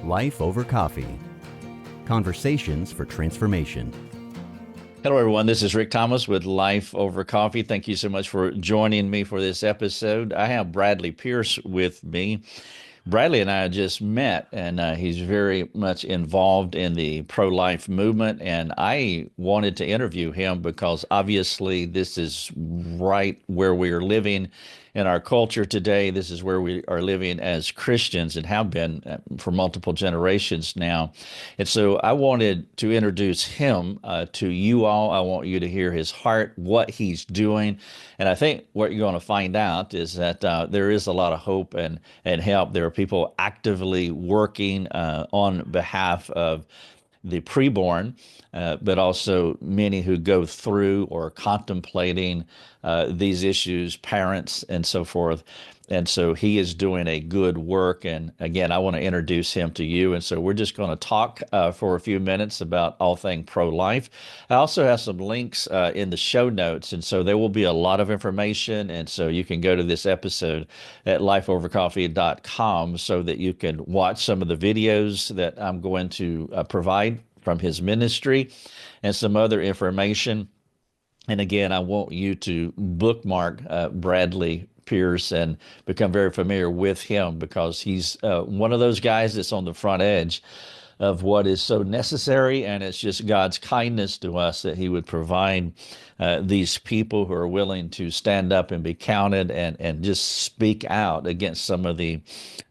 Life Over Coffee. Conversations for Transformation. Hello, everyone. This is Rick Thomas with Life Over Coffee. Thank you so much for joining me for this episode. I have Bradley Pierce with me. Bradley and I just met, and he's very much involved in the pro-life movement. And I wanted to interview him because obviously this is right where we are living in our culture today. This is where we are living as Christians and have been for multiple generations now. And so I wanted to introduce him to you all. I want you to hear his heart, what he's doing. And I think what you're going to find out is that there is a lot of hope and help. There are people actively working on behalf of the preborn, but also many who go through or contemplating these issues, parents and so forth. And so he is doing a good work. And again, I want to introduce him to you. And so we're just going to talk for a few minutes about all things pro-life. I also have some links in the show notes. And so there will be a lot of information. And so you can go to this episode at lifeovercoffee.com so that you can watch some of the videos that I'm going to provide from his ministry and some other information. And again, I want you to bookmark Bradley Pierce and become very familiar with him because he's one of those guys that's on the front edge of what is so necessary. And it's just God's kindness to us that he would provide these people who are willing to stand up and be counted and just speak out against some of the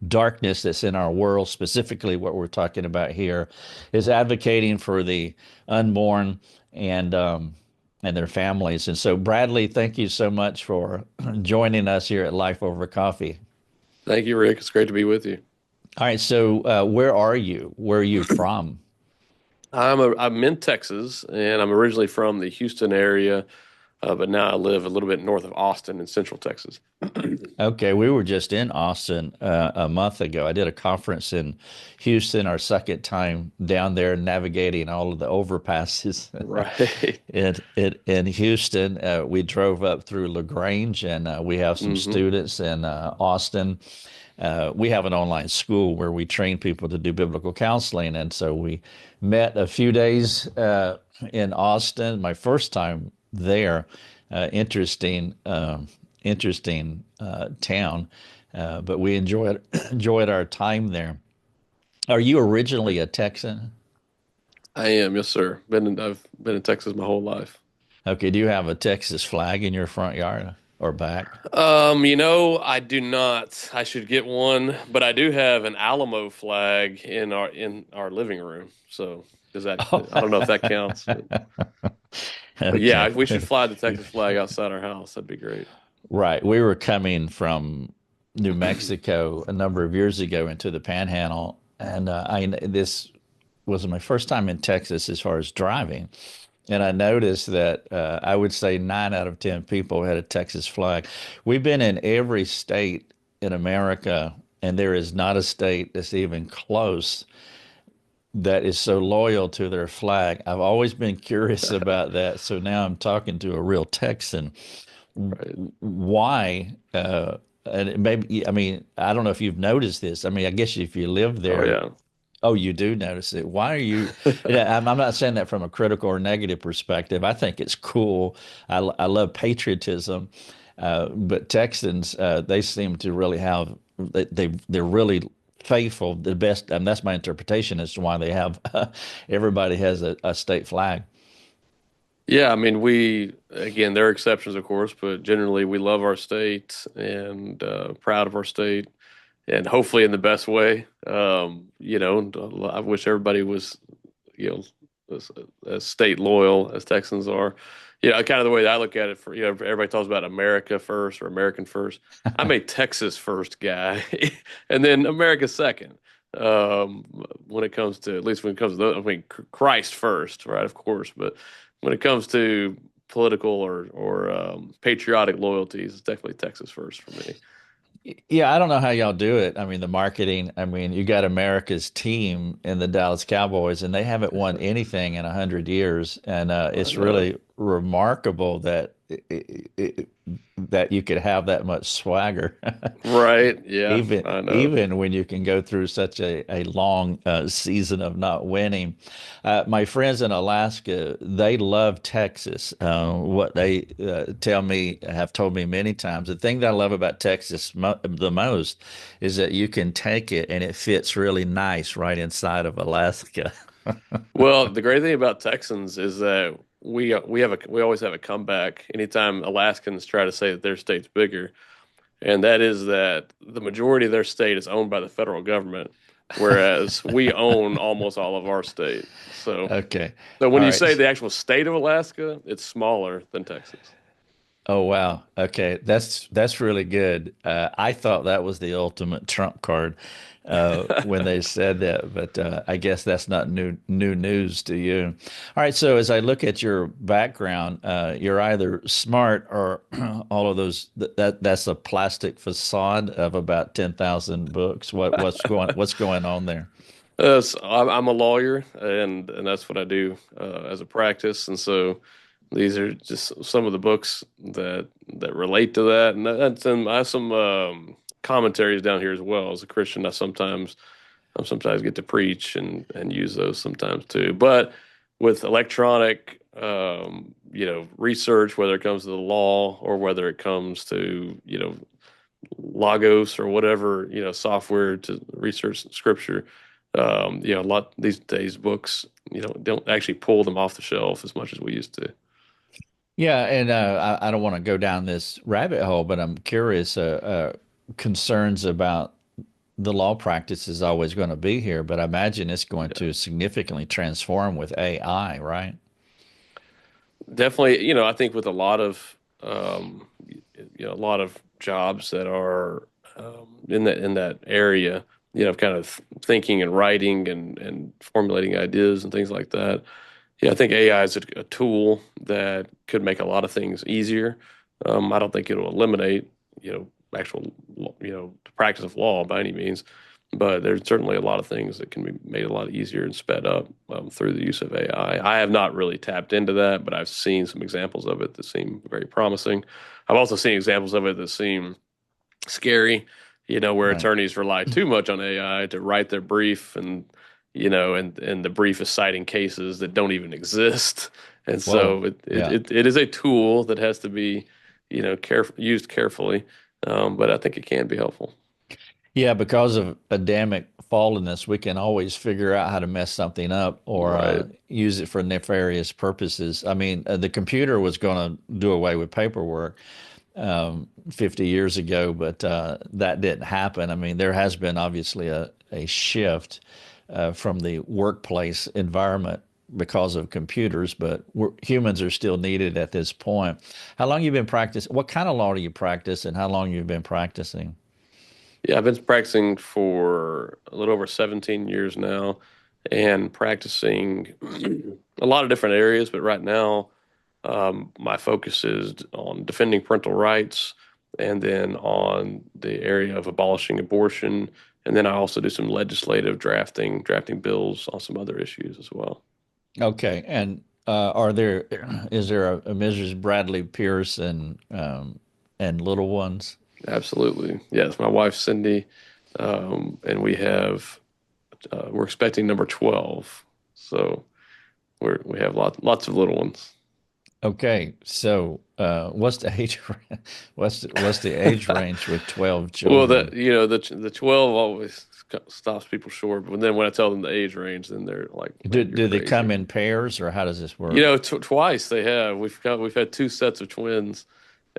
darkness that's in our world. Specifically, what we're talking about here is advocating for the unborn and their families. And so, Bradley, thank you so much for joining us here at Life Over Coffee. Thank you, Rick. It's great to be with you. All right. So, where are you? Where are you from? I'm in Texas, and I'm originally from the Houston area, but now I live a little bit north of Austin in Central Texas. Okay, we were just in Austin a month ago. I did a conference in Houston, our second time down there, navigating all of the overpasses. Right. in Houston, we drove up through LaGrange, and we have some students in Austin. We have an online school where we train people to do biblical counseling, and so we met a few days in Austin. My first time there, interesting town, but we enjoyed our time there. Are you originally a Texan? I am, yes, sir. I've been in Texas my whole life. Okay, do you have a Texas flag in your front yard or back? I do not. I should get one, but I do have an Alamo flag in our living room. So I don't know if that counts. But yeah, we should fly the Texas flag outside our house. That'd be great. Right. We were coming from New Mexico a number of years ago into the Panhandle, and this was my first time in Texas as far as driving. And I noticed that I would say 9 out of 10 people had a Texas flag. We've been in every state in America, and there is not a state that's even close that is so loyal to their flag. I've always been curious about that. So now I'm talking to a real Texan. Right. Why? And maybe, I mean, I don't know if you've noticed this. I mean, I guess if you live there, Oh, yeah. oh, you do notice it. Why are you? I'm not saying that from a critical or negative perspective. I think it's cool. I love patriotism, but Texans, they seem to really have. They're really faithful. The best, and that's my interpretation as to why they have. Everybody has a state flag. Yeah, I mean, again, there are exceptions, of course, but generally we love our state and proud of our state, and hopefully in the best way. I wish everybody was, as state loyal as Texans are. Kind of the way that I look at it, everybody talks about America first or American first. I'm a Texas first guy, and then America second. When it comes to, at least when it comes to, Christ first, right? Of course, but when it comes to political or patriotic loyalties, it's definitely Texas first for me. Yeah, I don't know how y'all do it. I mean, the marketing, I mean, you got America's team in the Dallas Cowboys, and they haven't won anything in 100 years. And it's really remarkable that that you could have that much swagger. Right. Yeah, Even I know. even when you can go through such a long season of not winning. My friends in Alaska, they love Texas. What they tell me, have told me many times, the thing that I love about Texas the most is that you can take it and it fits really nice right inside of Alaska. Well, the great thing about Texans is that we always have a comeback anytime Alaskans try to say that their state's bigger, and that is that the majority of their state is owned by the federal government, whereas we own almost all of our state. Okay. So when All you say right. the actual state of Alaska, it's smaller than Texas. Oh wow. Okay, that's really good. I thought that was the ultimate trump card when they said that, but I guess that's not new news to you. All right. So as I look at your background, you're either smart or all of those. That's a plastic facade of about 10,000 books. What's going on there? I'm a lawyer, and that's what I do as a practice. And so these are just some of the books that relate to that. And I have some commentaries down here as well. As a Christian, I sometimes get to preach and use those sometimes too. But with electronic, research, whether it comes to the law or whether it comes to Logos or whatever software to research scripture. A lot these days books don't actually pull them off the shelf as much as we used to. Yeah, and I don't want to go down this rabbit hole, but I'm curious. Concerns about the law practice is always going to be here, but I imagine it's going Yeah, to significantly transform with AI, right? definitely. I think with um, a lot of jobs that are in that area, kind of thinking and writing and formulating ideas and things like that. Yeah, I think AI is a tool that could make a lot of things easier. I don't think it'll eliminate, actual, the practice of law by any means, but there's certainly a lot of things that can be made a lot easier and sped up through the use of AI. I have not really tapped into that, but I've seen some examples of it that seem very promising. I've also seen examples of it that seem scary, where Right. attorneys rely too much on AI to write their brief and the brief is citing cases that don't even exist. And Whoa. so Yeah. it is a tool that has to be, used carefully. But I think it can be helpful. Yeah, because of Adamic fallenness, we can always figure out how to mess something up or Right. use it for nefarious purposes. I mean, the computer was going to do away with paperwork 50 years ago, but that didn't happen. I mean, there has been obviously a shift from the workplace environment because of computers, but humans are still needed at this point. How long you been practicing? What kind of law do you practice, and how long you've been practicing? Yeah, I've been practicing for a little over 17 years now and practicing a lot of different areas, but right now my focus is on defending parental rights and then on the area of abolishing abortion. And then I also do some legislative drafting bills on some other issues as well. Okay, and is there a Mrs. Bradley Pierce and little ones? Absolutely. Yes, my wife Cindy, and we're expecting number 12. So we have lots of little ones. Okay, so what's the age what's the age range with 12 Well, children? the 12 always stops people short, but then when I tell them the age range, then they're like, Do "Man, you're do they come crazy." in pairs or how does this work? Twice they have. We've had two sets of twins.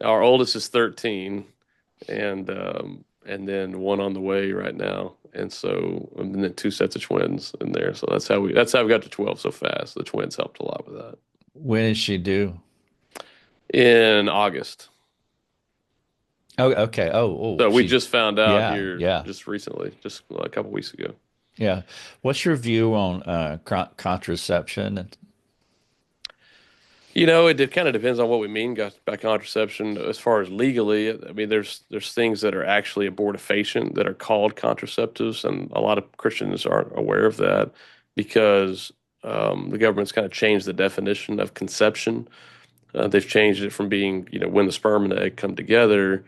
Our oldest is 13, and then one on the way right now, and then two sets of twins in there. So that's how we got to 12 so fast. The twins helped a lot with that. When is she due? In August. Oh, okay. Oh, So we she's just found out yeah, here yeah, just recently, just a couple weeks ago. yeah. What's your view on contraception? It kind of depends on what we mean by contraception. As far as legally, I mean, there's things that are actually abortifacient that are called contraceptives, and a lot of Christians aren't aware of that because the government's kind of changed the definition of conception. They've changed it from being, when the sperm and the egg come together,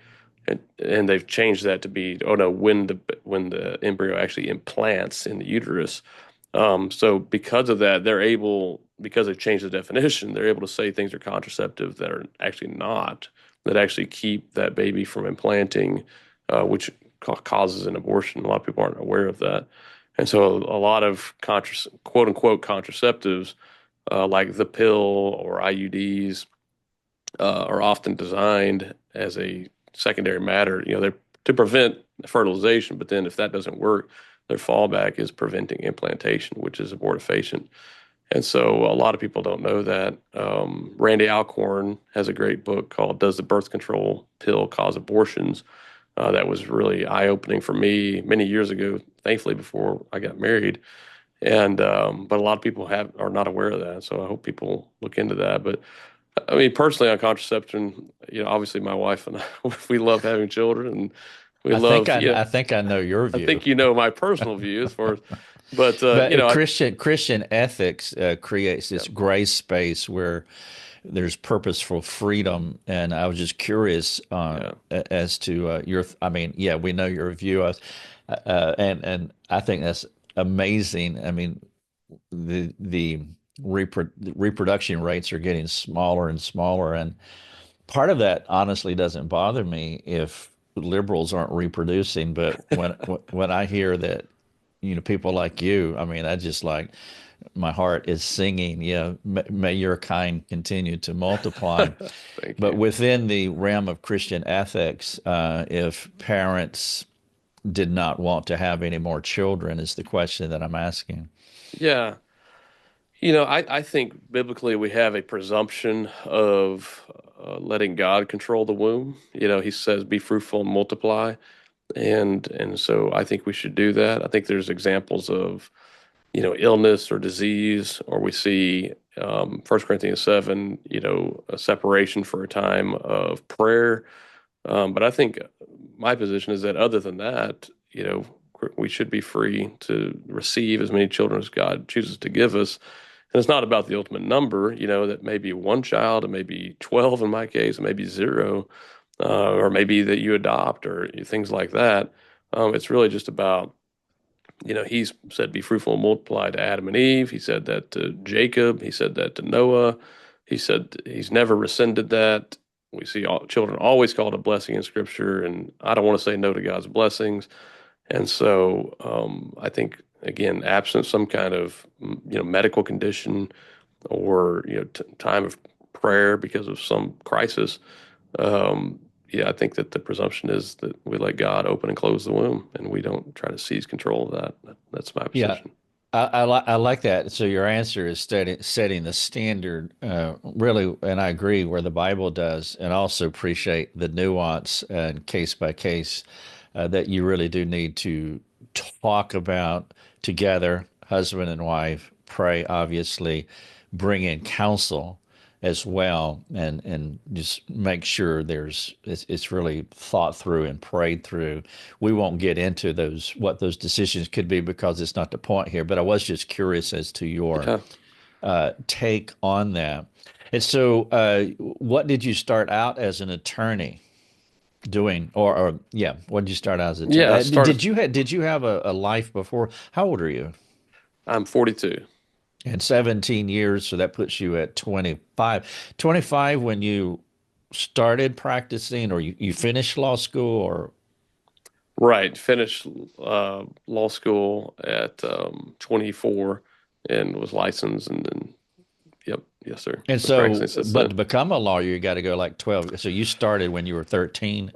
and they've changed that to be, oh no, when the embryo actually implants in the uterus. So because of that, because they've changed the definition, they're able to say things are contraceptive that are actually not, that actually keep that baby from implanting, which causes an abortion. A lot of people aren't aware of that. And so a lot of quote unquote contraceptives, like the pill or IUDs, are often designed as a secondary matter. They're to prevent fertilization, but then if that doesn't work, their fallback is preventing implantation, which is abortifacient. And so a lot of people don't know that. Randy Alcorn has a great book called "Does the Birth Control Pill Cause Abortions?" That was really eye-opening for me many years ago, thankfully before I got married. And but a lot of people are not aware of that. So I hope people look into that. But I mean, personally, on contraception, obviously my wife and I, we love having children, and we love, I think I know your I view. think my personal view as far as, but But Christian ethics creates this yeah, gray space where there's purposeful freedom, and I was just curious yeah, as to your. I mean, yeah, we know your view, and I think that's amazing. I mean, the reproduction rates are getting smaller and smaller, and part of that honestly doesn't bother me if liberals aren't reproducing. But when I hear that, people like you, I mean, I just like my heart is singing. Yeah, may your kind continue to multiply. thank But you. within the realm of Christian ethics, if parents did not want to have any more children, is the question that I'm asking. Yeah. I think biblically we have a presumption of letting God control the womb. He says, "Be fruitful and multiply," and so I think we should do that. I think there's examples of illness or disease, or we see 1 Corinthians 7, a separation for a time of prayer. But I think my position is that other than that, we should be free to receive as many children as God chooses to give us. And it's not about the ultimate number, that may be one child, it may be 12 in my case, it may be zero, or maybe that you adopt or things like that. It's really just about, he's said, be fruitful and multiply to Adam and Eve. He said that to Jacob. He said that to Noah. He said he's never rescinded that. We see children always called a blessing in Scripture, and I don't want to say no to God's blessings. And so I think, again, absent some kind of medical condition or time of prayer because of some crisis, yeah, I think that the presumption is that we let God open and close the womb, and we don't try to seize control of that. That's my Yeah, position. I like that. So your answer is setting the standard, really, and I agree where the Bible does, and also appreciate the nuance and case by case that you really do need to talk about together, husband and wife, pray, obviously, bring in counsel as well, and just make sure it's really thought through and prayed through. We won't get into what those decisions could be because it's not the point here. But I was just curious as to your Yeah. take on that. And so, what did you start out as an attorney doing, or yeah, what did you start out as an attorney? Yeah, I started, Did you have a life before? How old are you? I'm 42. And 17 years, so that puts you at 25. 25 when you started practicing, or you finished law school, or Right. Finished law school at 24 and was licensed. And then, yep, yes, sir. and Been practicing so, since but then. to become a lawyer, you got to go like 12. So you started when you were 13.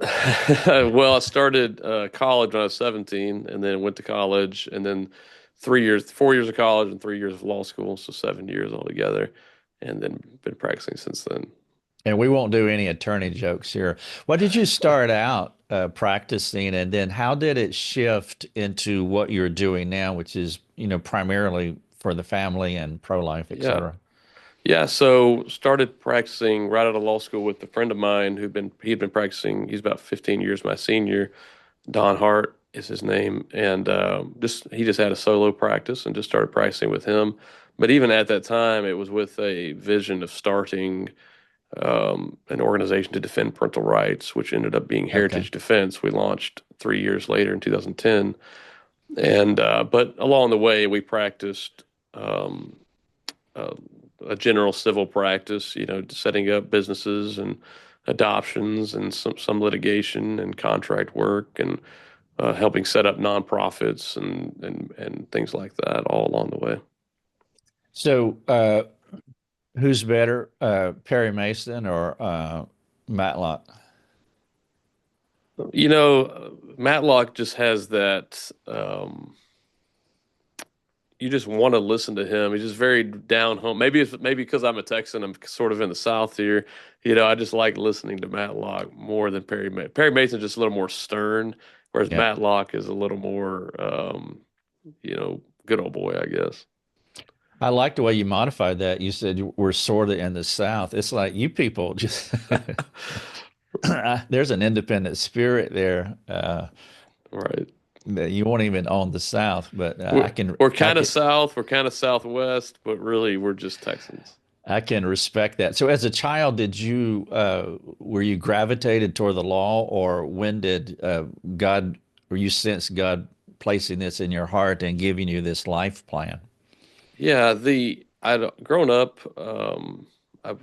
Well, I started college when I was 17 and then went to college and then 3 years, 4 years of college and 3 years of law school. So 7 years altogether. And then been practicing since then. And we won't do any attorney jokes here. What did you start out practicing, and then how did it shift into what you're doing now, which is, primarily for the family and pro-life, et Yeah. cetera? Yeah, so started practicing right out of law school with a friend of mine he'd been practicing. He's about 15 years my senior. Don Hart is his name, and he just had a solo practice and just started practicing with him. But even at that time, it was with a vision of starting an organization to defend parental rights, which ended up being Okay. Heritage Defense. We launched 3 years later in 2010. And but along the way, we practiced um, uh, a general civil practice, setting up businesses and adoptions and some litigation and contract work and helping set up nonprofits and things like that all along the way. So, who's better, Perry Mason or Matlock? Matlock just has that. You just want to listen to him. He's just very down home. Maybe because I'm a Texan, I'm sort of in the South here. I just like listening to Matlock more than Perry Mason. Perry Mason's just a little more stern, whereas Yep. Matlock is a little more, good old boy, I guess. I like the way you modified that. You said we're sort of in the South. It's like you people just there's an independent spirit there Right. that you won't even own the South, but We're we're kind of South, we're kind of Southwest, but really we're just Texans. I can respect that. So, as a child, did you were you gravitated toward the law, or when did God, or you sense God placing this in your heart and giving you this life plan? Yeah, I'd grown up. I,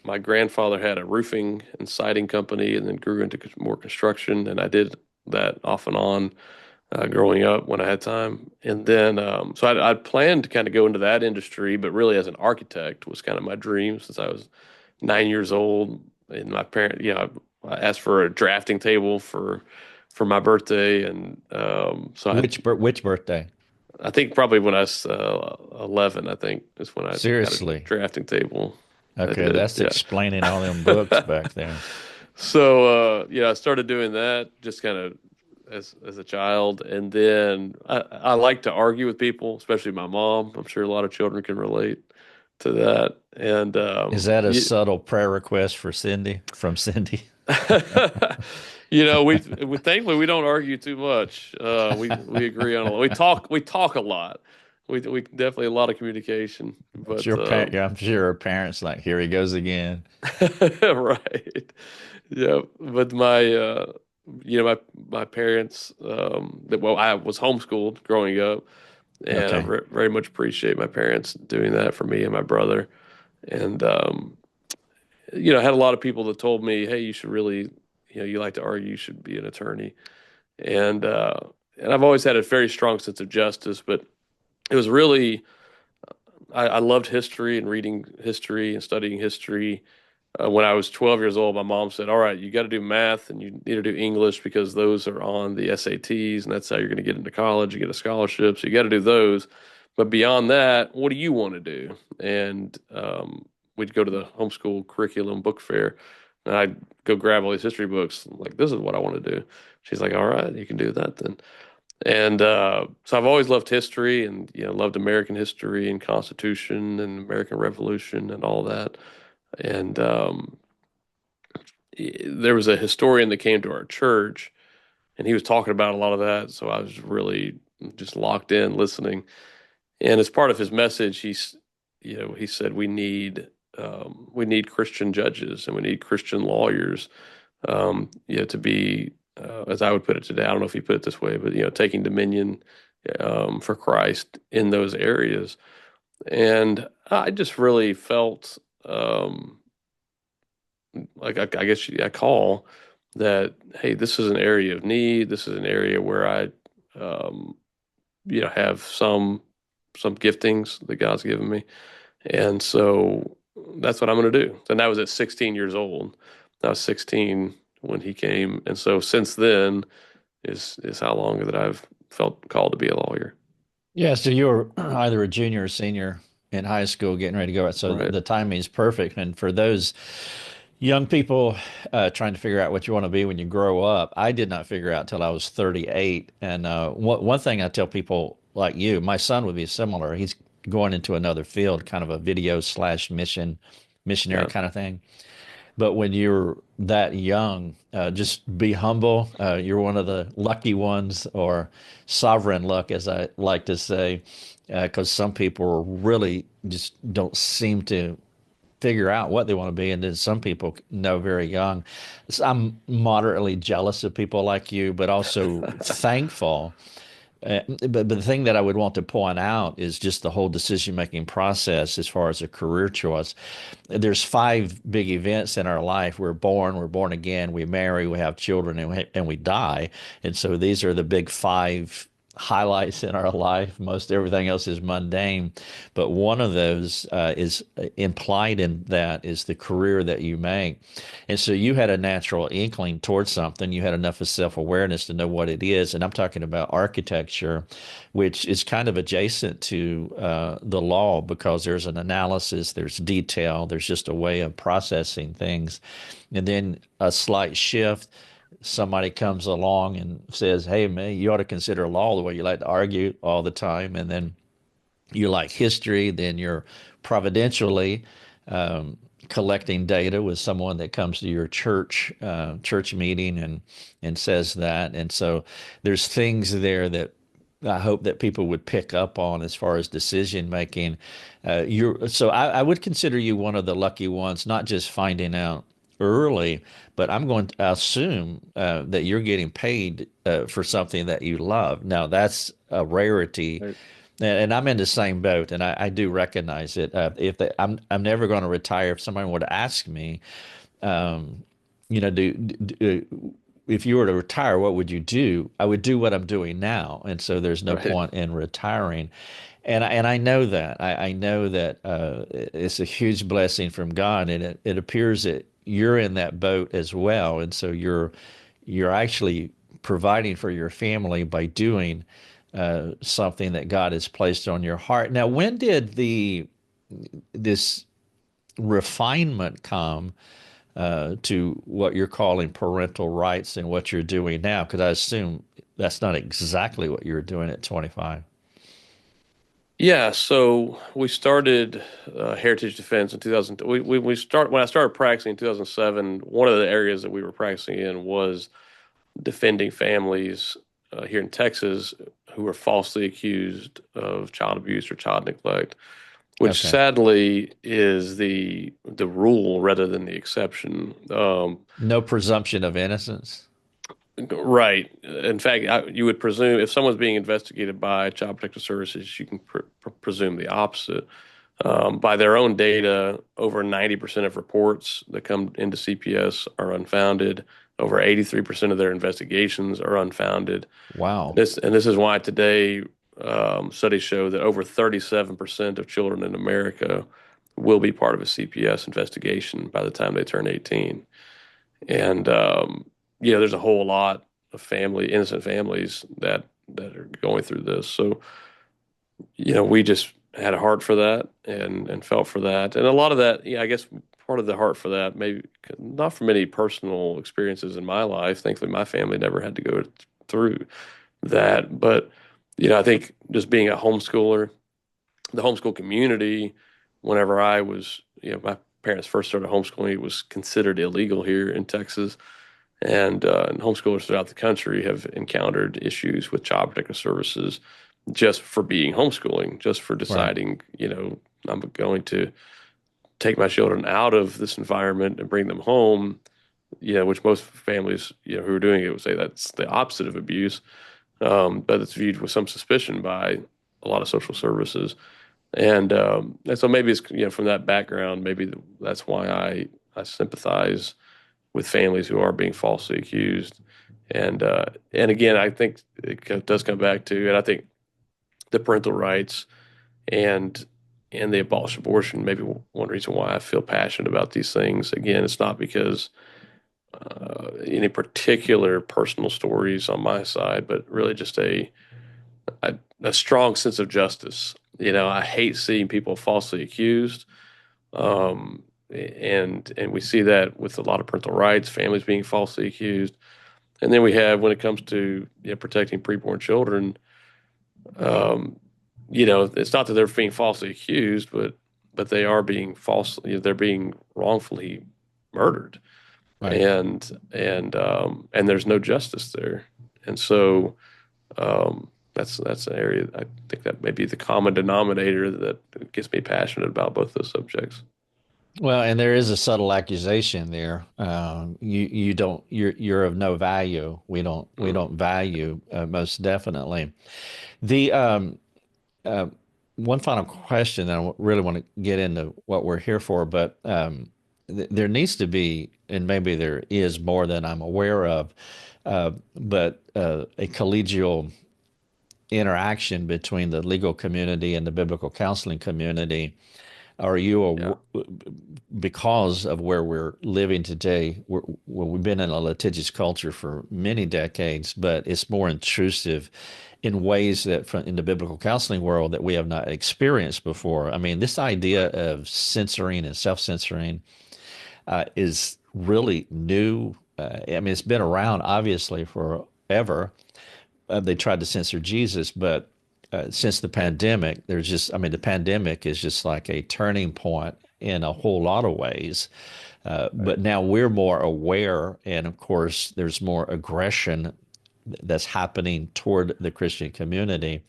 my grandfather had a roofing and siding company, and then grew into more construction, and I did that off and on growing up when I had time. And then, so I'd planned to kind of go into that industry, but really as an architect was kind of my dream since I was 9 years old. And my parent, I asked for a drafting table for my birthday, and Which birthday? I think probably when I was 11, I think is when I got a Seriously? drafting table. I Okay, did, that's yeah. explaining all them books back there. So I started doing that just kind of as a child, and then I like to argue with people, especially my mom. I'm sure a lot of children can relate to that. And Is that a subtle prayer request for Cindy from Cindy? we thankfully we don't argue too much. We agree on a lot. We talk a lot. We definitely a lot of communication, but I'm sure her parents like, here he goes again. right. Yeah, but my parents, I was homeschooled growing up, and I Okay. very much appreciate my parents doing that for me and my brother. And I had a lot of people that told me, "Hey, you should really, you like to argue, you should be an attorney." And and I've always had a very strong sense of justice, but it was really I loved history and reading history and studying history. When I was 12 years old, my mom said, "All right, you got to do math and you need to do English because those are on the SATs, and that's how you're going to get into college. You get a scholarship, so you got to do those. But beyond that, what do you want to do?" And we'd go to the homeschool curriculum book fair, and I'd go grab all these history books. Like, this is what I want to do. She's like, "All right, you can do that then." And so I've always loved history and loved American history and Constitution and American Revolution and all that. And there was a historian that came to our church, and he was talking about a lot of that. So I was really just locked in listening. And as part of his message, he said we need Christian judges and we need Christian lawyers, to be as I would put it today. I don't know if he put it this way, but taking dominion for Christ in those areas. And I just really felt like I guess I call that. Hey, this is an area of need. This is an area where I um, have some giftings that God's given me, and so that's what I'm going to do. And that was at 16 years old. I was 16 when he came, and so since then is how long that I've felt called to be a lawyer. Yeah, so you were either a junior or senior in high school getting ready to go out. So Right. the timing is perfect. And for those young people trying to figure out what you want to be when you grow up, I did not figure out till I was 38. And one thing I tell people like you, my son would be similar. He's going into another field, kind of a video slash missionary Yeah. kind of thing. But when you're that young, just be humble. You're one of the lucky ones, or sovereign luck, as I like to say, because some people really just don't seem to figure out what they want to be, and then some people know very young. So I'm moderately jealous of people like you, but also thankful. But the thing that I would want to point out is just the whole decision-making process as far as a career choice. There's five big events in our life. We're born again, we marry, we have children, and we die. And so these are the big five highlights in our life. Most everything else is mundane, but one of those is implied in that is the career that you make. And so you had a natural inkling towards something. You had enough of self-awareness to know what it is. And I'm talking about architecture, which is kind of adjacent to the law because there's an analysis, there's detail, there's just a way of processing things. And then a slight shift, somebody comes along and says, hey, man, you ought to consider law the way you like to argue all the time. And then you like history, then you're providentially collecting data with someone that comes to your church meeting and says that. And so there's things there that I hope that people would pick up on as far as decision making. I would consider you one of the lucky ones, not just finding out early, but I'm going to assume that you're getting paid for something that you love. Now that's a rarity, Right. and I'm in the same boat, and I do recognize it. I'm never going to retire. If somebody were to ask me, um, you know, if you were to retire, what would you do? I would do what I'm doing now, and so there's no Right. point in retiring. And I know that I know that it's a huge blessing from God, and it appears that you're in that boat as well, and so you're actually providing for your family by doing something that God has placed on your heart. Now, when did this refinement come to what you're calling parental rights and what you're doing now? Because I assume that's not exactly what you were doing at 25. Yeah, so we started Heritage Defense in 2000. We start when I started practicing in 2007. One of the areas that we were practicing in was defending families here in Texas who were falsely accused of child abuse or child neglect, which Okay. sadly is the rule rather than the exception. No presumption of innocence. Right. In fact, you would presume if someone's being investigated by Child Protective Services, you can presume the opposite. By their own data, over 90% of reports that come into CPS are unfounded. Over 83% of their investigations are unfounded. Wow. This is why today studies show that over 37% of children in America will be part of a CPS investigation by the time they turn 18. And there's a whole lot of innocent families that are going through this. So, we just had a heart for that and felt for that. And a lot of that, I guess part of the heart for that, maybe not from any personal experiences in my life. Thankfully, my family never had to go through that. But, I think just being a homeschooler, the homeschool community, whenever I was, my parents first started homeschooling, it was considered illegal here in Texas. And homeschoolers throughout the country have encountered issues with Child Protective Services just for being homeschooling, just for Right. deciding, I'm going to take my children out of this environment and bring them home, which most families, who are doing it would say that's the opposite of abuse. But it's viewed with some suspicion by a lot of social services. And so maybe it's, from that background, maybe that's why I sympathize with families who are being falsely accused. And again, I think it does come back to, and I think the parental rights and the abolish abortion, maybe one reason why I feel passionate about these things. Again, it's not because any particular personal stories on my side, but really just a strong sense of justice. I hate seeing people falsely accused. And we see that with a lot of parental rights, families being falsely accused. And then we have, when it comes to protecting preborn children, um, it's not that they're being falsely accused, but they are being falsely, they're being wrongfully murdered, Right. and there's no justice there. And so that's an area I think that may be the common denominator that gets me passionate about both those subjects. Well, and there is a subtle accusation there. You don't you're of no value. We Mm, don't value most definitely. The uh, one final question, and I really want to get into what we're here for, but there needs to be, and maybe there is more than I'm aware of, but a collegial interaction between the legal community and the biblical counseling community. Are you yeah. because of where we're living today? Well, we've been in a litigious culture for many decades, but it's more intrusive in ways that in the biblical counseling world that we have not experienced before. I mean, this idea Right. of censoring and self-censoring is really new. I mean, it's been around obviously forever. They tried to censor Jesus, but since the pandemic, I mean, the pandemic is just like a turning point in a whole lot of ways. Right. But now we're more aware, and of course, there's more aggression that's happening toward the Christian community,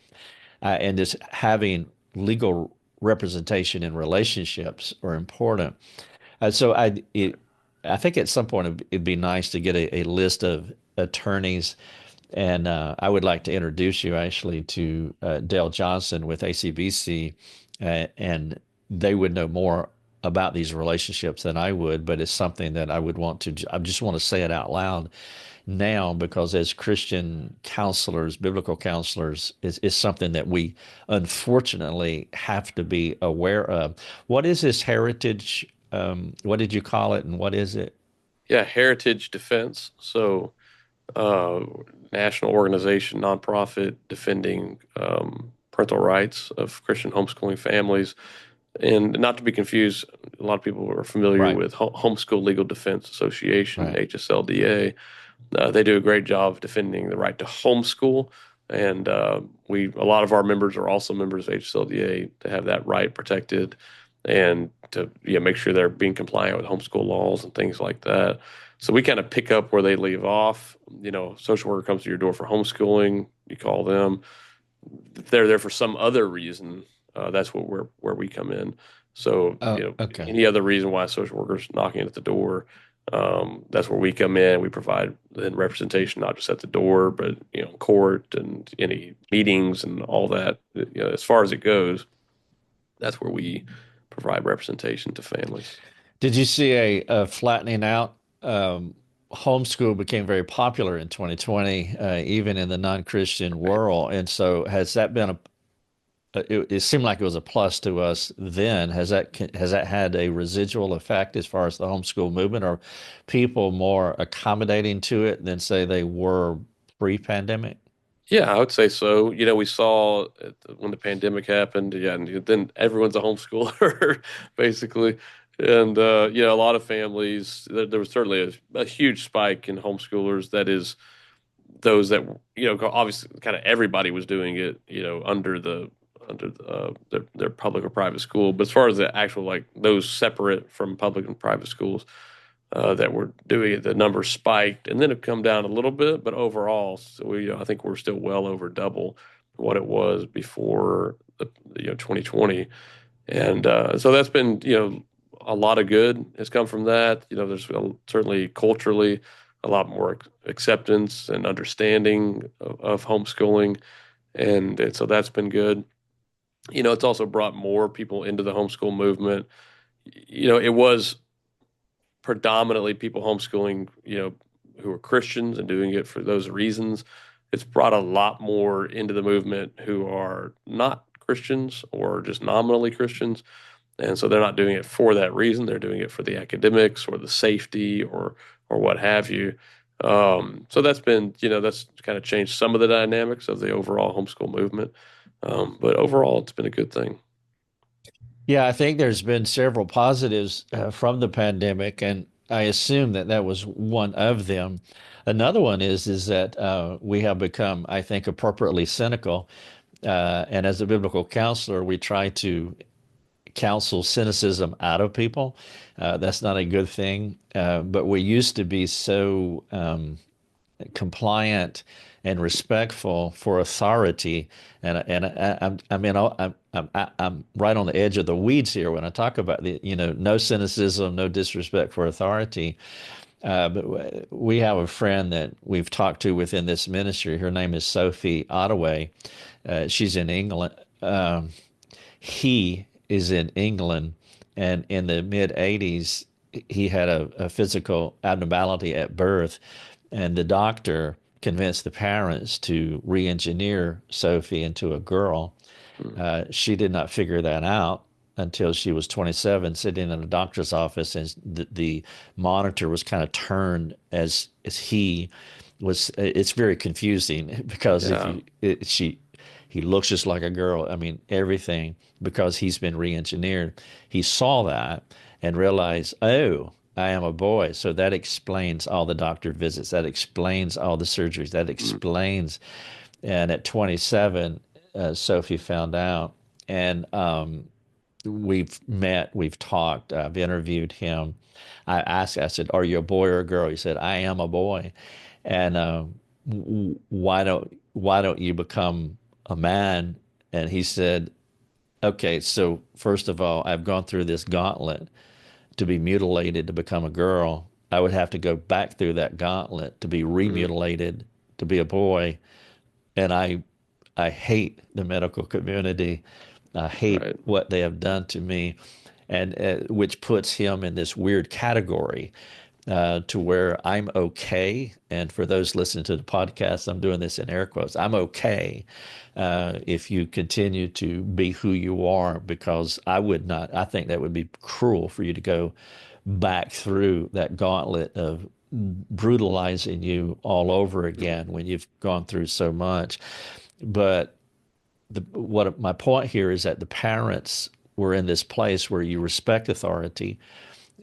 and just having legal representation in relationships are important. I think at some point it'd be nice to get a list of attorneys, and I would like to introduce you actually to Dale Johnson with ACBC, and they would know more about these relationships than I would, but it's something that I just want to say it out loud now because as Christian counselors, biblical counselors, is something that we unfortunately have to be aware of. What is this heritage? What did you call it, and what is it? Yeah, Heritage Defense. So, uh, national organization, nonprofit, defending parental rights of Christian homeschooling families. And not to be confused, a lot of people are familiar Right, with Homeschool Legal Defense Association, right. HSLDA. They do a great job of defending the right to homeschool, and a lot of our members are also members of HSLDA to have that right protected, and to make sure they're being compliant with homeschool laws and things like that. So we kind of pick up where they leave off. Social worker comes to your door for homeschooling, you call them. If they're there for some other reason, that's where we come in. So, Oh, okay. any other reason why a social worker's knocking at the door, that's where we come in. We provide then representation, not just at the door, but court and any meetings and all that. As far as it goes, that's where we provide representation to families. Did you see a flattening out? Homeschool became very popular in 2020, even in the non-Christian world. And so, has that been it seemed like it was a plus to us then. Has that had a residual effect as far as the homeschool movement? Are people more accommodating to it than say they were pre-pandemic? Yeah, I would say so. We saw when the pandemic happened, yeah, and then everyone's a homeschooler basically. And a lot of families, there was certainly a huge spike in homeschoolers. That is those that, obviously kind of everybody was doing it, under their public or private school. But as far as the actual, like, those separate from public and private schools, that were doing it, the numbers spiked and then have come down a little bit, but overall, so I think we're still well over double what it was before 2020, and so that's been a lot of good has come from that. There's certainly culturally a lot more acceptance and understanding of homeschooling, and so that's been good. It's also brought more people into the homeschool movement. It was predominantly people homeschooling, who are Christians and doing it for those reasons. It's brought a lot more into the movement who are not Christians or just nominally Christians. And so they're not doing it for that reason. They're doing it for the academics or the safety or what have you. So that's kind of changed some of the dynamics of the overall homeschool movement. But overall, it's been a good thing. Yeah, I think there's been several positives from the pandemic, and I assume that that was one of them. Another one is that we have become, I think, appropriately cynical. And as a biblical counselor, we try to counsel cynicism out of people. That's not a good thing. But we used to be so compliant and respectful for authority. I'm right on the edge of the weeds here when I talk about no cynicism, no disrespect for authority. But we have a friend that we've talked to within this ministry. Her name is Sophie Ottaway. She's in England. He is in England, and in the mid 80s, he had a physical abnormality at birth, and the doctor convinced the parents to re-engineer Sophie into a girl. She did not figure that out until she was 27, sitting in a doctor's office, and the monitor was kind of turned as he was. It's very confusing because if Yeah. he looks just like a girl. I mean, everything, because he's been re-engineered. He saw that and realized, oh, I am a boy. So that explains all the doctor visits. That explains all the surgeries. That explains. And at 27, Sophie found out. And we've met, we've talked, I've interviewed him. I said, are you a boy or a girl? He said, I am a boy. And why don't you become a man? And he said, okay, so first of all, I've gone through this gauntlet to be mutilated to become a girl. I would have to go back through that gauntlet to be remutilated to be a boy. And I hate the medical community. I hate Right. what they have done to me, and which puts him in this weird category to where I'm okay. And for those listening to the podcast, I'm doing this in air quotes. I'm okay if you continue to be who you are, because I would not. I think that would be cruel for you to go back through that gauntlet of brutalizing you all over again when you've gone through so much. But what my point here is that the parents were in this place where you respect authority.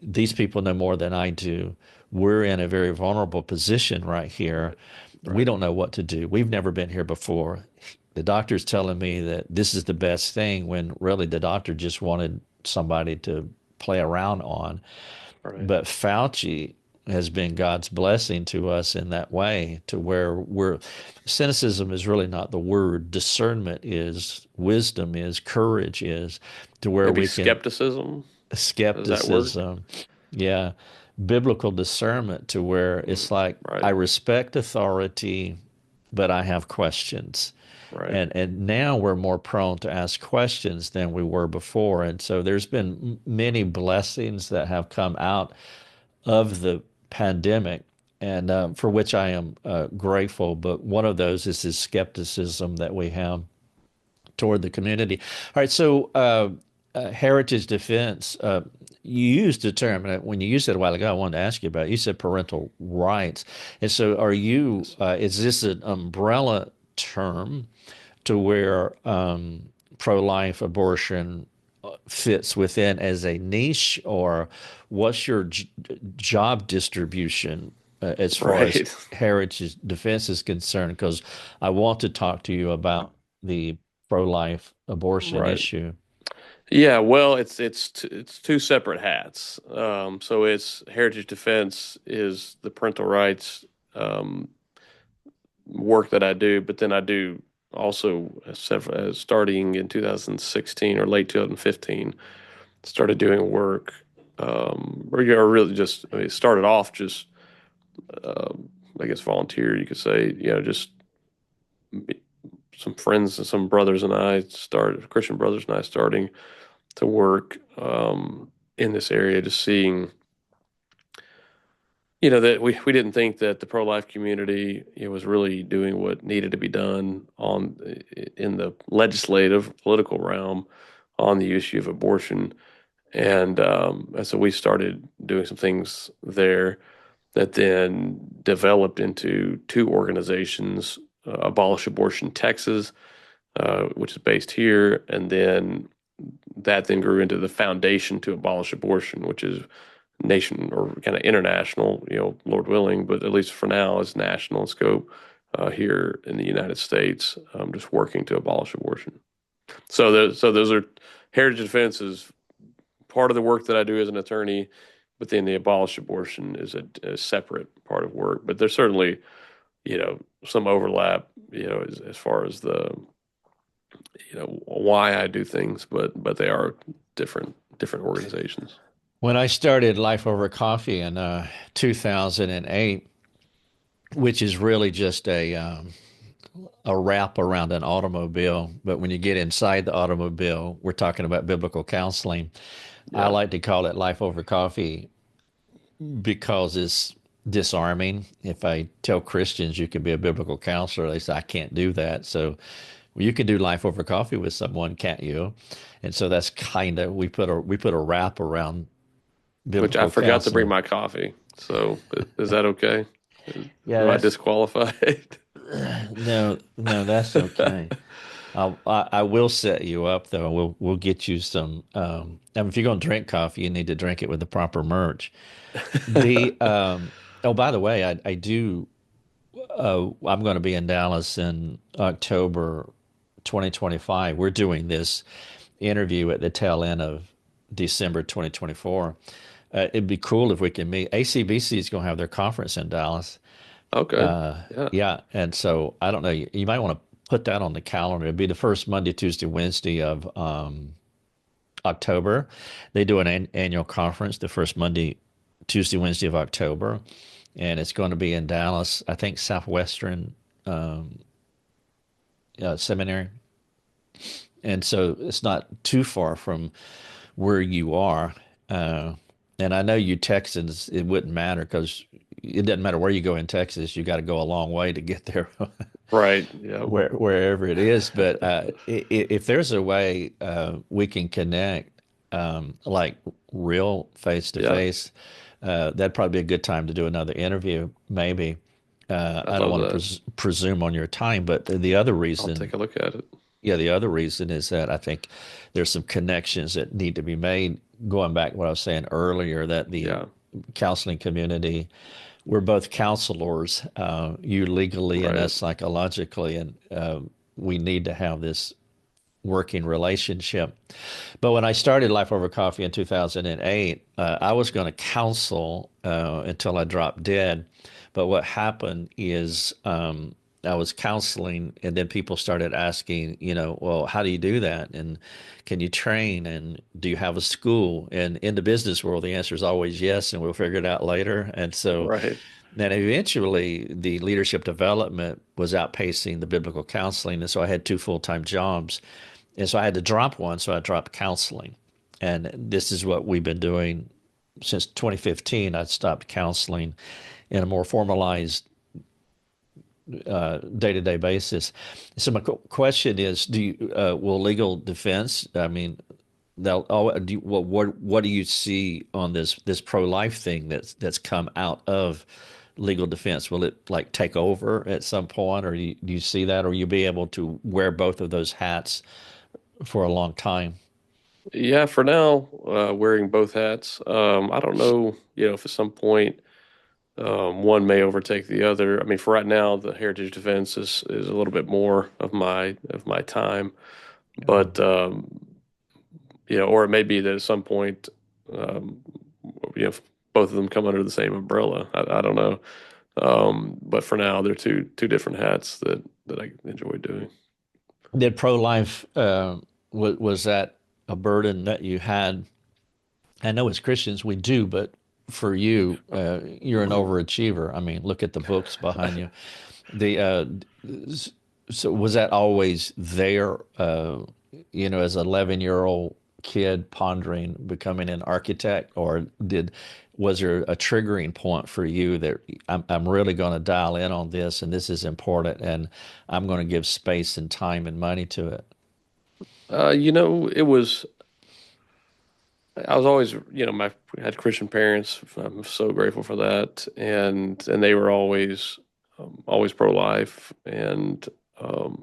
These people know more than I do. We're in a very vulnerable position right here. We Right. don't know what to do. We've never been here before. The doctor's telling me that this is the best thing, when really the doctor just wanted somebody to play around on. Right. But Fauci has been God's blessing to us in that way, to where cynicism is really not the word. Discernment is, wisdom is, courage is, to where Maybe we can, skepticism. Does that work? skepticism, yeah, biblical discernment, to where it's like, I Right. respect authority, but I have questions. Right. And now we're more prone to ask questions than we were before. And so there's been many blessings that have come out of the pandemic, and for which I am grateful. But one of those is this skepticism that we have toward the community. All right, so heritage defense. You used the term, and when you used it a while ago, I wanted to ask you about it. You said parental rights, and so are you? Yes. Is this an umbrella term to where pro-life abortion fits within as a niche, or what's your job distribution as far as Right. heritage defense is concerned? Because I want to talk to you about the pro-life abortion Right. issue. Yeah, well, it's two separate hats. So it's Heritage Defense is the parental rights um, work that I do, but then I do also starting in 2016 or late 2015, started doing work, or really just I mean, it started off just I guess volunteer, you could say, just some friends and some brothers and I started Christian brothers and I starting to work in this area, just seeing, that we didn't think that the pro-life community, was really doing what needed to be done in the legislative political realm on the issue of abortion. And so we started doing some things there that then developed into two organizations, Abolish Abortion Texas, which is based here, and then that then grew into the Foundation to Abolish Abortion, which is nation or kind of international, Lord willing, but at least for now is national in scope here in the United States, just working to abolish abortion. So those are heritage defense is part of the work that I do as an attorney, but then the abolish abortion is a separate part of work. But there's certainly, some overlap, as far as the, why I do things, but they are different organizations. When I started Life Over Coffee in 2008, which is really just a wrap around an automobile, but when you get inside the automobile, we're talking about biblical counseling. I Yeah. like to call it Life Over Coffee because it's disarming. If I tell Christians you can be a biblical counselor, they say I can't do that. So you can do Life Over Coffee with someone, can't you? And so that's kind of we put a wrap around Which I biblical forgot to bring counseling. my coffee. So is that okay? Yeah, Am I that's disqualified? no, no, that's okay. I will set you up though. We'll get you some. If you're going to drink coffee, you need to drink it with the proper merch. The Oh, by the way, I do. I'm going to be in Dallas in October 2025. We're doing this interview at the tail end of December 2024. It'd be cool if we can meet. ACBC is going to have their conference in Dallas. Okay. Yeah. Yeah, and so I don't know. You might want to put that on the calendar. It'd be the first Monday, Tuesday, Wednesday of October. They do an annual conference the first Monday, Tuesday, Wednesday of October, and it's going to be in Dallas. I think Southwestern Seminary, and so it's not too far from where you are. Uh, and I know you Texans, it wouldn't matter because it doesn't matter where you go in Texas. You got to go a long way to get there. Right. Yeah. Wherever it is. But if there's a way we can connect, like real face to Yeah. face, that'd probably be a good time to do another interview, maybe. I'd I don't love want to that. presume on your time, but the other I'll reason, take a look at it. yeah, the other reason is that I think there's some connections that need to be made. Going back to what I was saying earlier, that the Yeah. counseling community, we're both counselors, you legally and Right. us psychologically, and we need to have this working relationship. But when I started Life Over Coffee in 2008, I was going to counsel until I dropped dead. But what happened is I was counseling, and then people started asking, well, how do you do that? And can you train? And do you have a school? And in the business world, the answer is always yes, and we'll figure it out later. And so Right. then eventually the leadership development was outpacing the biblical counseling. And so I had two full-time jobs. And so I had to drop one, so I dropped counseling. And this is what we've been doing since 2015. I stopped counseling in a more formalized day-to-day basis. So my question is, will legal defense, I mean, what do you see on this pro-life thing that's come out of legal defense? Will it like take over at some point, or do you see that, or you be able to wear both of those hats for a long time? Yeah. For now, wearing both hats. I don't know, if at some point one may overtake the other. I mean, for right now, the heritage defense is a little bit more of my time, but or it may be that at some point, um, both of them come under the same umbrella. I don't know. But for now, they're two different hats that I enjoy doing. Did pro-life was that a burden that you had? I know as Christians we do, but for you, you're an overachiever. I mean, look at the books behind you. The so was that always there? As an 11-year-old kid pondering becoming an architect, or was there a triggering point for you that I'm really going to dial in on this, and this is important, and I'm going to give space and time and money to it? It was. I was always, my had Christian parents. I'm so grateful for that, and they were always pro-life, and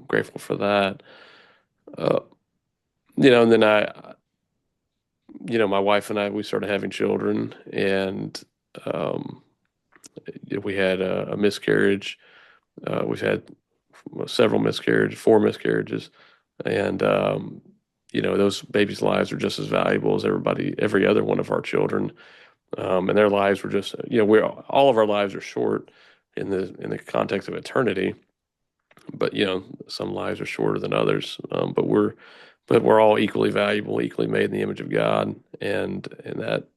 grateful for that. Uh, and then my wife and I, we started having children, and um, we had a miscarriage. We've had several miscarriages, four miscarriages, and those babies' lives are just as valuable as every other one of our children. And their lives were just, all of our lives are short, in the context of eternity. But some lives are shorter than others. But we're all equally valuable, equally made in the image of God, and that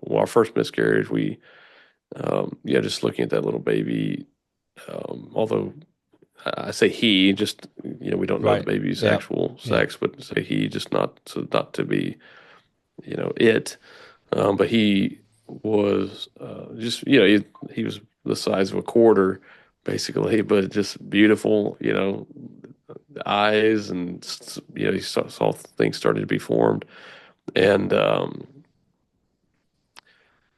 our first miscarriage, we just looking at that little baby, although I say he, just we don't know the Right. baby's Yeah. actual Yeah. sex, but say he, just not to be it. But he was just he was the size of a quarter basically, but just beautiful, the eyes, and he saw things starting to be formed. And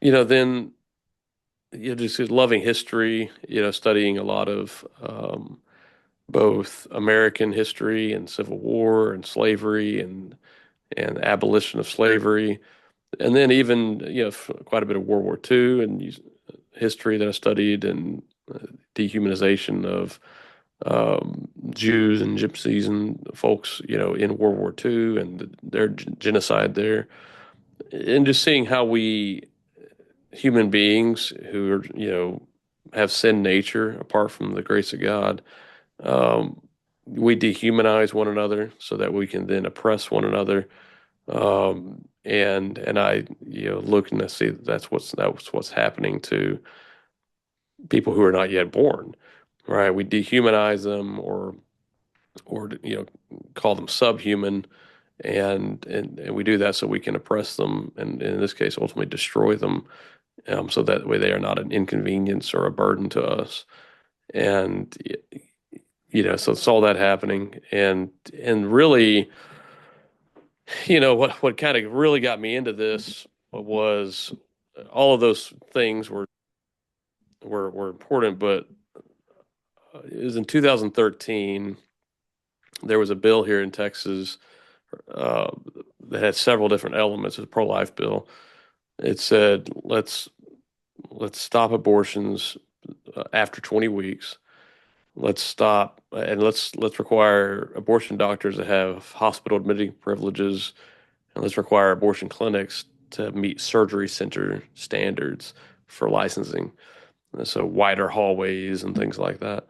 then just loving history, studying a lot of both American history and Civil War and slavery and abolition of slavery, and then even quite a bit of World War II and history that I studied, and dehumanization of Jews and gypsies and folks in World War II, and their genocide there, and just seeing how we human beings who are have sin nature apart from the grace of God, um, we dehumanize one another so that we can then oppress one another. And I look and I see that's what's happening to people who are not yet born, right? We dehumanize them, or call them subhuman, and we do that so we can oppress them, and in this case ultimately destroy them, so that way they are not an inconvenience or a burden to us. And so it's all that happening, and really, what kind of really got me into this was all of those things were important, but it was in 2013. There was a bill here in Texas uh, that had several different elements. It's a pro-life bill. It said let's stop abortions after 20 weeks. Let's stop, and let's require abortion doctors to have hospital admitting privileges, and let's require abortion clinics to meet surgery center standards for licensing. So wider hallways and things like that.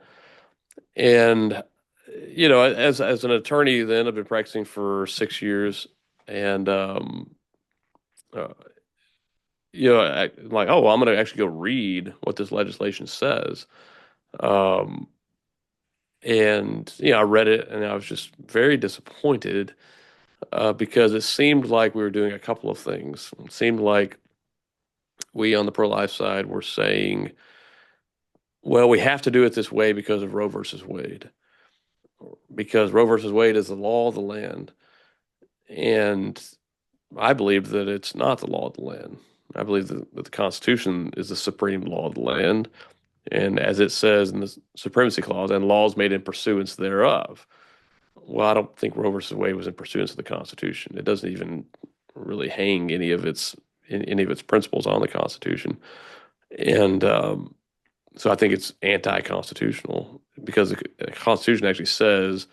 And as an attorney, then I've been practicing for 6 years, and uh, I'm like, oh, well, I'm going to actually go read what this legislation says. Um, and I read it, and I was just very disappointed, because it seemed like we were doing a couple of things. It seemed like we on the pro-life side were saying, well, we have to do it this way because of Roe versus Wade, because Roe versus Wade is the law of the land. And I believe that it's not the law of the land. I believe that the Constitution is the supreme law of the land. And as it says in the Supremacy Clause, and laws made in pursuance thereof. Well, I don't think Roe versus Wade was in pursuance of the Constitution. It doesn't even really hang any of its principles on the Constitution. And so I think it's anti-constitutional, because the Constitution actually says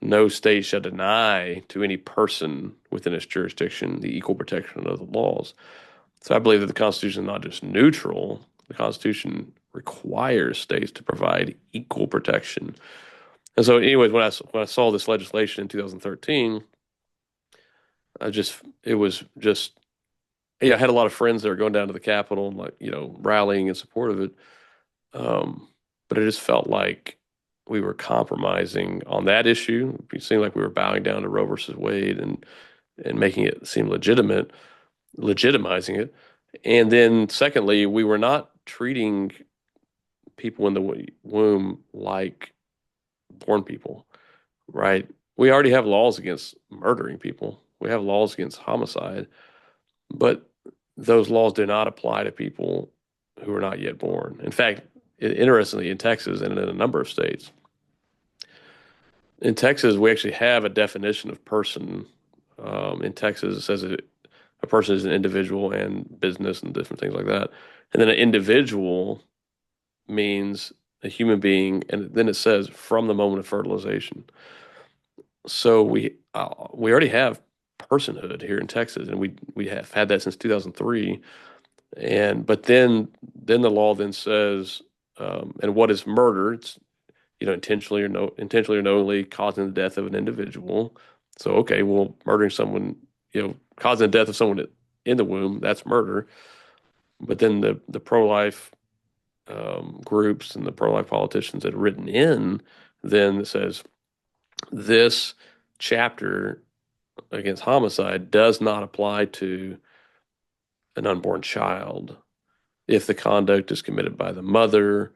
no state shall deny to any person within its jurisdiction the equal protection of the laws. So I believe that the Constitution is not just neutral. The Constitution requires states to provide equal protection. And so, anyways, when I saw this legislation in 2013, it was just, yeah, I had a lot of friends that were going down to the Capitol and, like, rallying in support of it. But it just felt like we were compromising on that issue. It seemed like we were bowing down to Roe versus Wade, and making it seem legitimizing it. And then secondly, we were not treating people in the womb like born people, right? We already have laws against murdering people. We have laws against homicide, but those laws do not apply to people who are not yet born. In fact, interestingly, in Texas and in a number of states, in Texas, we actually have a definition of person. In Texas, it says a person is an individual and business and different things like that. And then an individual means a human being, and then it says from the moment of fertilization. So we already have personhood here in Texas, and we have had that since 2003. And but then the law then says And what is murder? It's intentionally or intentionally or knowingly causing the death of an individual. So okay, well, murdering someone, causing the death of someone in the womb, that's murder. But then the pro-life groups and the pro-life politicians that are written in then says this chapter against homicide does not apply to an unborn child if the conduct is committed by the mother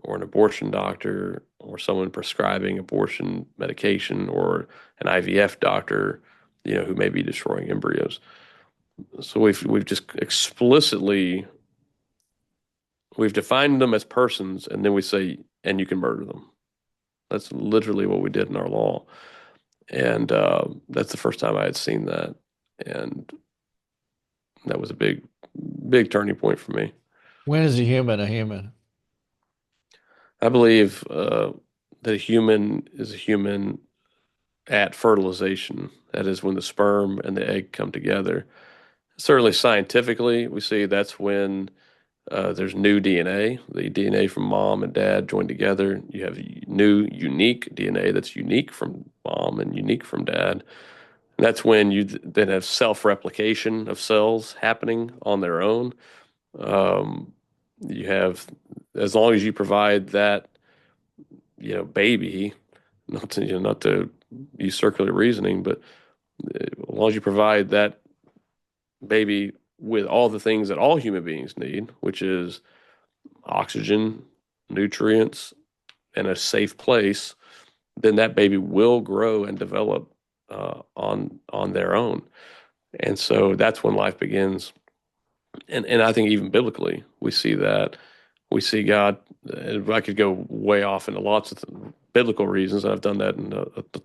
or an abortion doctor or someone prescribing abortion medication or an IVF doctor, who may be destroying embryos. So we've just explicitly we've defined them as persons, and then we say, and you can murder them. That's literally what we did in our law, and that's the first time I had seen that, and that was a big, big turning point for me. When is a human a human? I believe that a human is a human at fertilization. That is when the sperm and the egg come together. Certainly scientifically, we see that's when there's new DNA. The DNA from mom and dad joined together. You have new, unique DNA that's unique from mom and unique from dad. And that's when you then have self-replication of cells happening on their own. You have, as long as you provide that, baby, not to use circular reasoning, but as long as you provide that baby with all the things that all human beings need, which is oxygen, nutrients, and a safe place, then that baby will grow and develop on their own. And so that's when life begins. And I think even biblically, we see that. We see God. I could go way off into lots of biblical reasons. I've done that in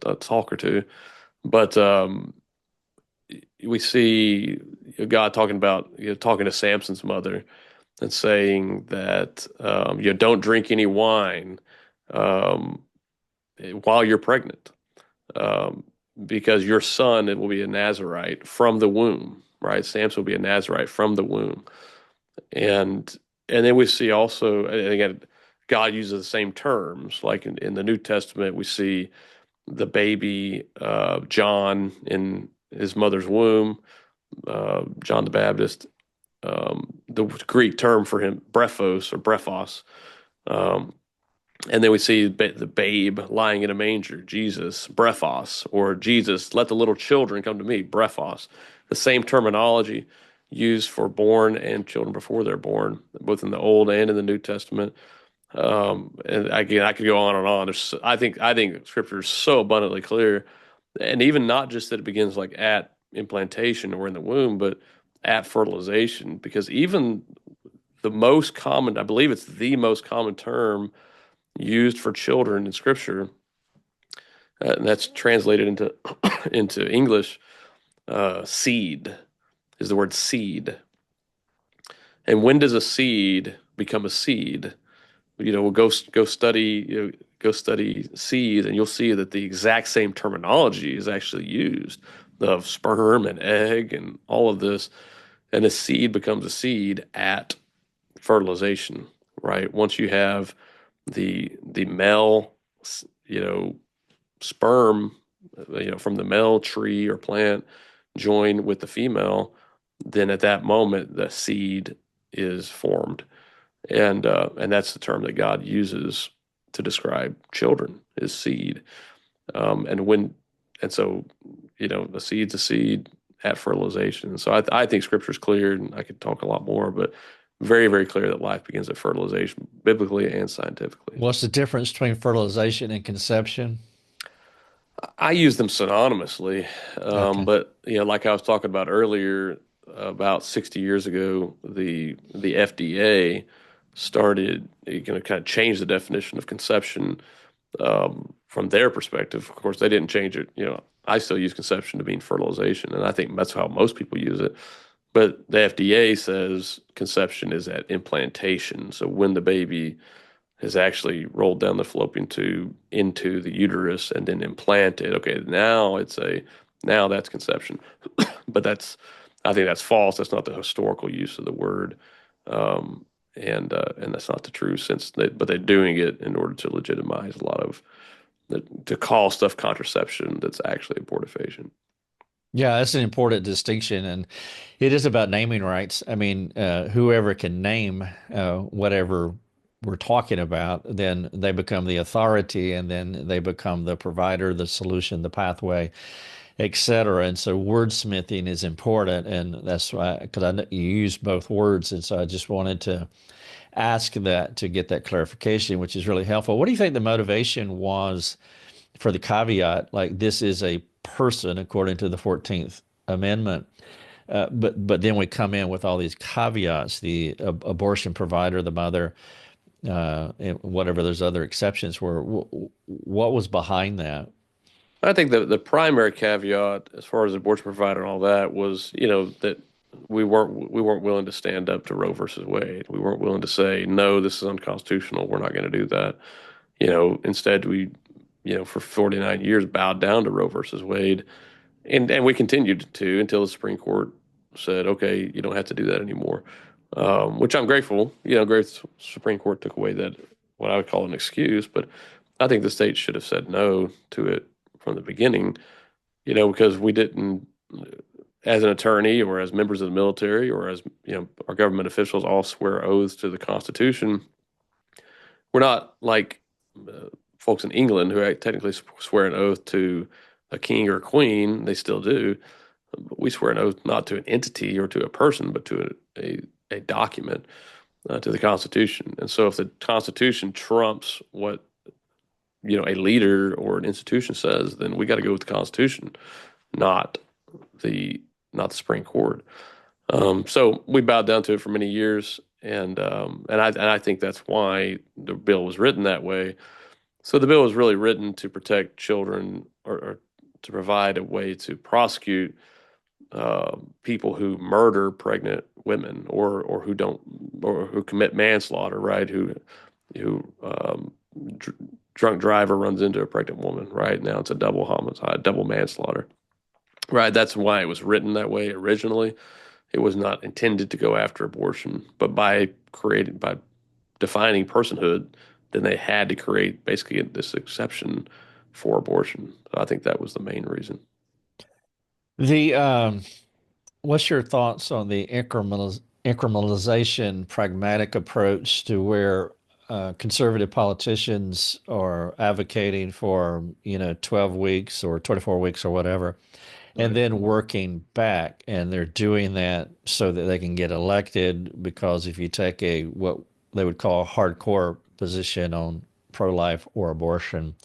a talk or two. But we see God talking about, talking to Samson's mother and saying that, don't drink any wine um, while you're pregnant, because your son, it will be a Nazarite from the womb, right? Samson will be a Nazarite from the womb. And then we see also, and again, God uses the same terms. Like in the New Testament, we see the baby John in his mother's womb, John the Baptist. The Greek term for him, brephos or brephos. And then we see the babe lying in a manger, Jesus, brephos, or Jesus, let the little children come to me, brephos. The same terminology used for born and children before they're born, both in the Old and in the New Testament. And again, I could go on and on. I think Scripture is so abundantly clear, and even not just that it begins like at implantation or in the womb, but at fertilization, because even the most common, I believe it's the most common term used for children in Scripture, and that's translated into into English. Seed is the word seed. And when does a seed become a seed? We'll go study go study seeds, and you'll see that the exact same terminology is actually used of sperm and egg and all of this. And a seed becomes a seed at fertilization, right? Once you have the male, sperm, from the male tree or plant join with the female, then at that moment the seed is formed, and that's the term that God uses to describe children is seed, and so the seed's a seed at fertilization. So I think Scripture is clear, and I could talk a lot more, but very, very clear that life begins at fertilization, biblically and scientifically. What's the difference between fertilization and conception? I use them synonymously, Okay. but like I was talking about earlier, about 60 years ago, the FDA started, kind of change the definition of conception from their perspective. Of course, they didn't change it. I still use conception to mean fertilization, and I think that's how most people use it. But the FDA says conception is at implantation. So when the baby has actually rolled down the fallopian tube into the uterus and then implanted. Okay, now that's conception, but I think that's false. That's not the historical use of the word, and that's not the true sense. But they're doing it in order to legitimize a lot of to call stuff contraception that's actually abortifacient. Yeah, that's an important distinction, and it is about naming rights. I mean, whoever can name whatever we're talking about, then they become the authority, and then they become the provider, the solution, the pathway, et cetera. And so wordsmithing is important, and that's why, because I know you use both words, and so I just wanted to ask that to get that clarification, which is really helpful. What do you think the motivation was for the caveat, like this is a person according to the 14th Amendment? But then we come in with all these caveats, the abortion provider, the mother, and whatever those other exceptions were. What was behind that? I think the primary caveat, as far as the abortion provider and all that, was that we weren't willing to stand up to Roe versus Wade. We weren't willing to say no, this is unconstitutional. We're not going to do that. Instead we, for 49 years bowed down to Roe versus Wade, and we continued to until the Supreme Court said, okay, you don't have to do that anymore. Which I'm grateful. Great Supreme Court took away that what I would call an excuse, but I think the state should have said no to it from the beginning, because we didn't, as an attorney or as members of the military or as, our government officials all swear oaths to the Constitution. We're not like folks in England who technically swear an oath to a king or a queen. They still do. But we swear an oath not to an entity or to a person, but to a document, to the Constitution. And so if the Constitution trumps what a leader or an institution says, then we got to go with the Constitution, not the Supreme Court. So we bowed down to it for many years, and I think that's why the bill was written that way. So the bill was really written to protect children, or to provide a way to prosecute people who murder pregnant women, or who don't, or who commit manslaughter, right? Who drunk driver runs into a pregnant woman, right? Now it's a double homicide, double manslaughter, right? That's why it was written that way originally. It was not intended to go after abortion, but by defining personhood, then they had to create basically this exception for abortion. So I think that was the main reason. The What's your thoughts on the incrementalization pragmatic approach to where conservative politicians are advocating for 12 weeks or 24 weeks or whatever, and then working back, and they're doing that so that they can get elected? Because if you take what they would call a hardcore position on pro-life or abortion,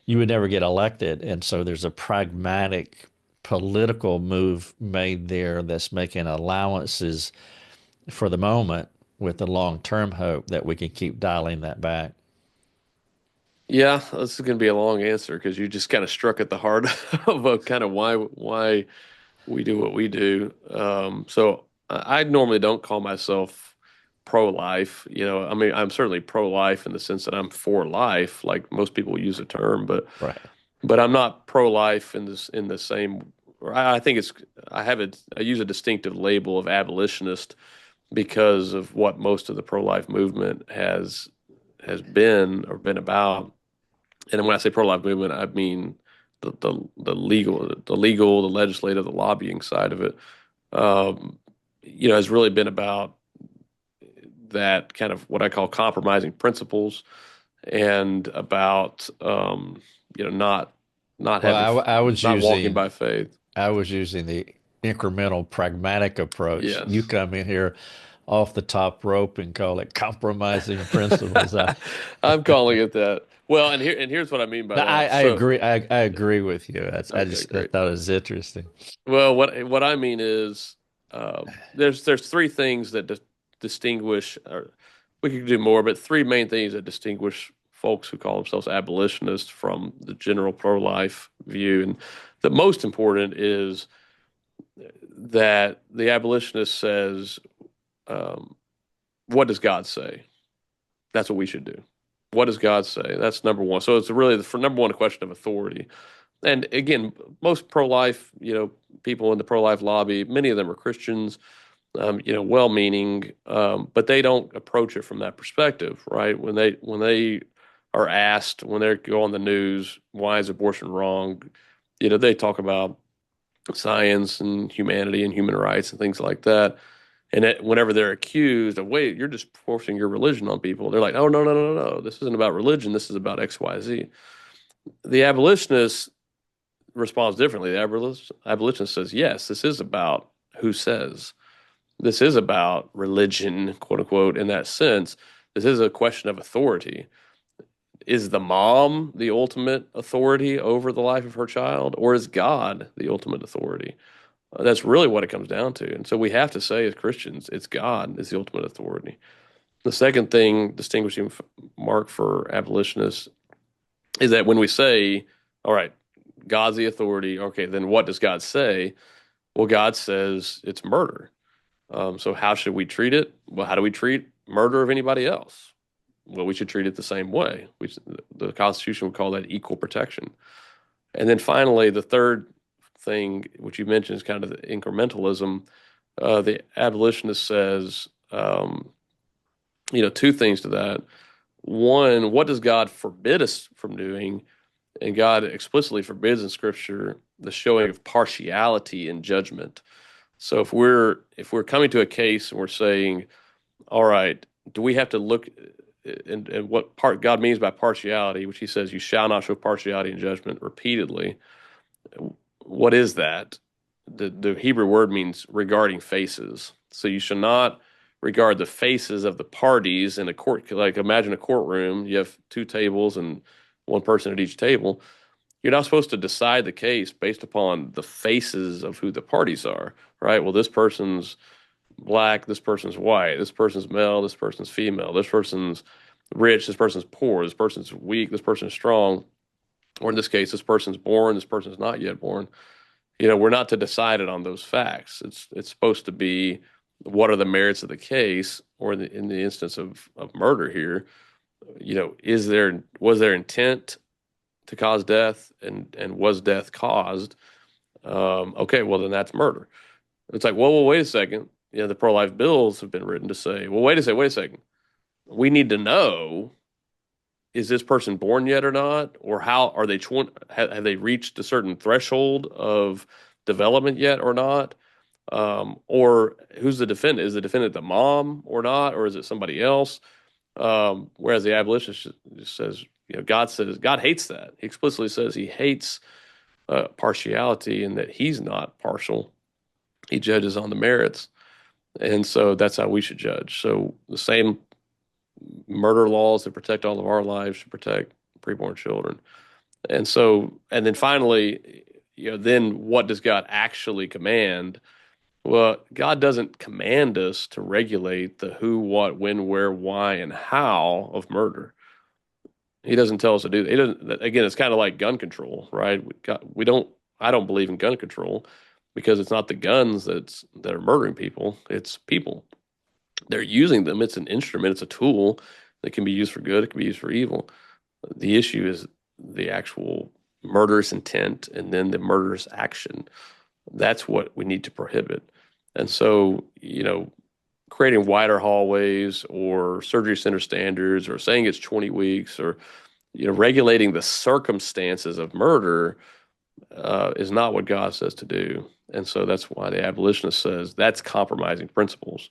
you would never get elected. And so there's a pragmatic political move made there that's making allowances for the moment with the long-term hope that we can keep dialing that back. Yeah, this is going to be a long answer because you just kind of struck at the heart of kind of why we do what we do. So I normally don't call myself pro-life. I mean, I'm certainly pro-life in the sense that I'm for life, like most people use the term, but Right. but I'm not pro-life in the same. I think I use a distinctive label of abolitionist because of what most of the pro-life movement has been or been about. And when I say pro-life movement, I mean the legal, the legislative, the lobbying side of it. Has really been about that kind of what I call compromising principles, and about not Well, I was not walking using by faith. I was using the incremental pragmatic approach. You Yes. come in here off the top rope and call it compromising principles. I'm calling it that. Well, here's what I mean by No, that. I So, agree. I agree with you. okay, I great. thought it was interesting. Well, what I mean is, there's three things that distinguish, or we could do more, but three main things that distinguish folks who call themselves abolitionists from the general pro-life view. And the most important is that the abolitionist says, what does God say? That's what we should do. What does God say? That's number one. So it's really for number one, a question of authority. And again, most pro-life, people in the pro-life lobby, many of them are Christians. well-meaning, but they don't approach it from that perspective, right? When they are asked, when they go on the news, why is abortion wrong? They talk about science and humanity and human rights and things like that. And whenever they're accused of, wait, you're just forcing your religion on people, they're like, oh, no, no, no, no, no. This isn't about religion. This is about X, Y, Z. The abolitionist responds differently. The abolitionist says, yes, this is about who says. This is about religion, quote unquote, in that sense. This is a question of authority. Is the mom the ultimate authority over the life of her child, or is God the ultimate authority? That's really what it comes down to. And so we have to say, as Christians, it's God is the ultimate authority. The second thing, distinguishing mark for abolitionists, is that when we say, all right, God's the authority, okay, then what does God say? Well, God says it's murder. So how should we treat it? Well, how do we treat murder of anybody else? Well, we should treat it the same way. The Constitution would call that equal protection. And then finally, the third thing, which you mentioned, is kind of the incrementalism. The abolitionist says, two things to that. One, what does God forbid us from doing? And God explicitly forbids in Scripture the showing of partiality in judgment. So if we're coming to a case and we're saying, all right, do we have to look and what part God means by partiality, which he says you shall not show partiality in judgment repeatedly. What is that? The Hebrew word means regarding faces. So you shall not regard the faces of the parties in a court. Like imagine a courtroom, you have two tables and one person at each table. You're not supposed to decide the case based upon the faces of who the parties are, right? Well, this person's black, this person's white, this person's male, this person's female, this person's rich, this person's poor, this person's weak, this person's strong, or in this case, this person's born, this person's not yet born. We're not to decide it on those facts. It's supposed to be what are the merits of the case, or in the instance of murder here, was there intent to cause death, and was death caused? Okay, well then that's murder. It's like, well, wait a second. The pro-life bills have been written to say, well, wait a second. We need to know, is this person born yet or not? Or how are they, have they reached a certain threshold of development yet or not? Or who's the defendant? Is the defendant the mom or not? Or is it somebody else? Whereas the abolitionist just says, God hates that. He explicitly says he hates partiality, and that he's not partial. He judges on the merits. And so that's how we should judge. So the same murder laws that protect all of our lives should protect preborn children. And then finally, then what does God actually command? Well, God doesn't command us to regulate the who, what, when, where, why, and how of murder. He doesn't tell us to do that. He doesn't, again, it's kind of like gun control, right? I don't believe in gun control because it's not the guns that are murdering people. It's people. They're using them. It's an instrument. It's a tool that can be used for good. It can be used for evil. The issue is the actual murderous intent and then the murderous action. That's what we need to prohibit. And so, creating wider hallways or surgery center standards or saying it's 20 weeks or, regulating the circumstances of murder is not what God says to do. And so that's why the abolitionist says that's compromising principles.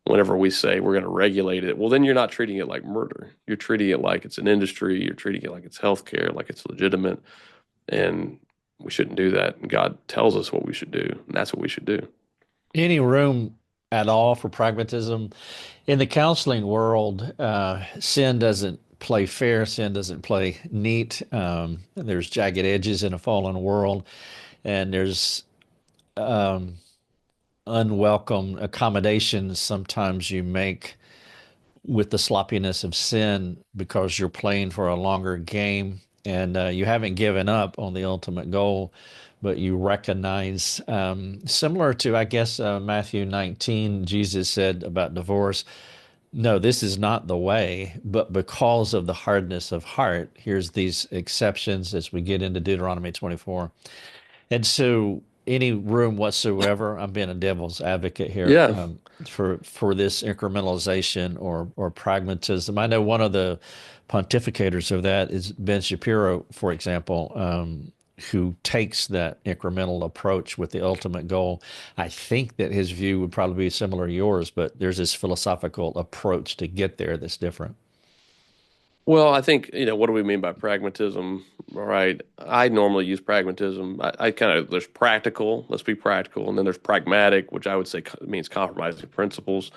Whenever we say we're going to regulate it, well, then you're not treating it like murder. You're treating it like it's an industry. You're treating it like it's healthcare, like it's legitimate. And we shouldn't do that. And God tells us what we should do, and that's what we should do. Any room at all for pragmatism? In the counseling world, sin doesn't play fair, sin doesn't play neat. There's jagged edges in a fallen world, and there's unwelcome accommodations sometimes you make with the sloppiness of sin because you're playing for a longer game and you haven't given up on the ultimate goal, but you recognize, similar to, I guess, Matthew 19, Jesus said about divorce, no, this is not the way, but because of the hardness of heart, here's these exceptions as we get into Deuteronomy 24. And so any room whatsoever. I'm being a devil's advocate here, Yeah. for this incrementalization or pragmatism. I know one of the pontificators of that is Ben Shapiro, for example, who takes that incremental approach with the ultimate goal. I think that his view would probably be similar to yours, but there's this philosophical approach to get there that's different. Well, I think, what do we mean by pragmatism? Right. I normally use pragmatism. I kind of, there's practical, let's be practical. And then there's pragmatic, which I would say means compromising principles.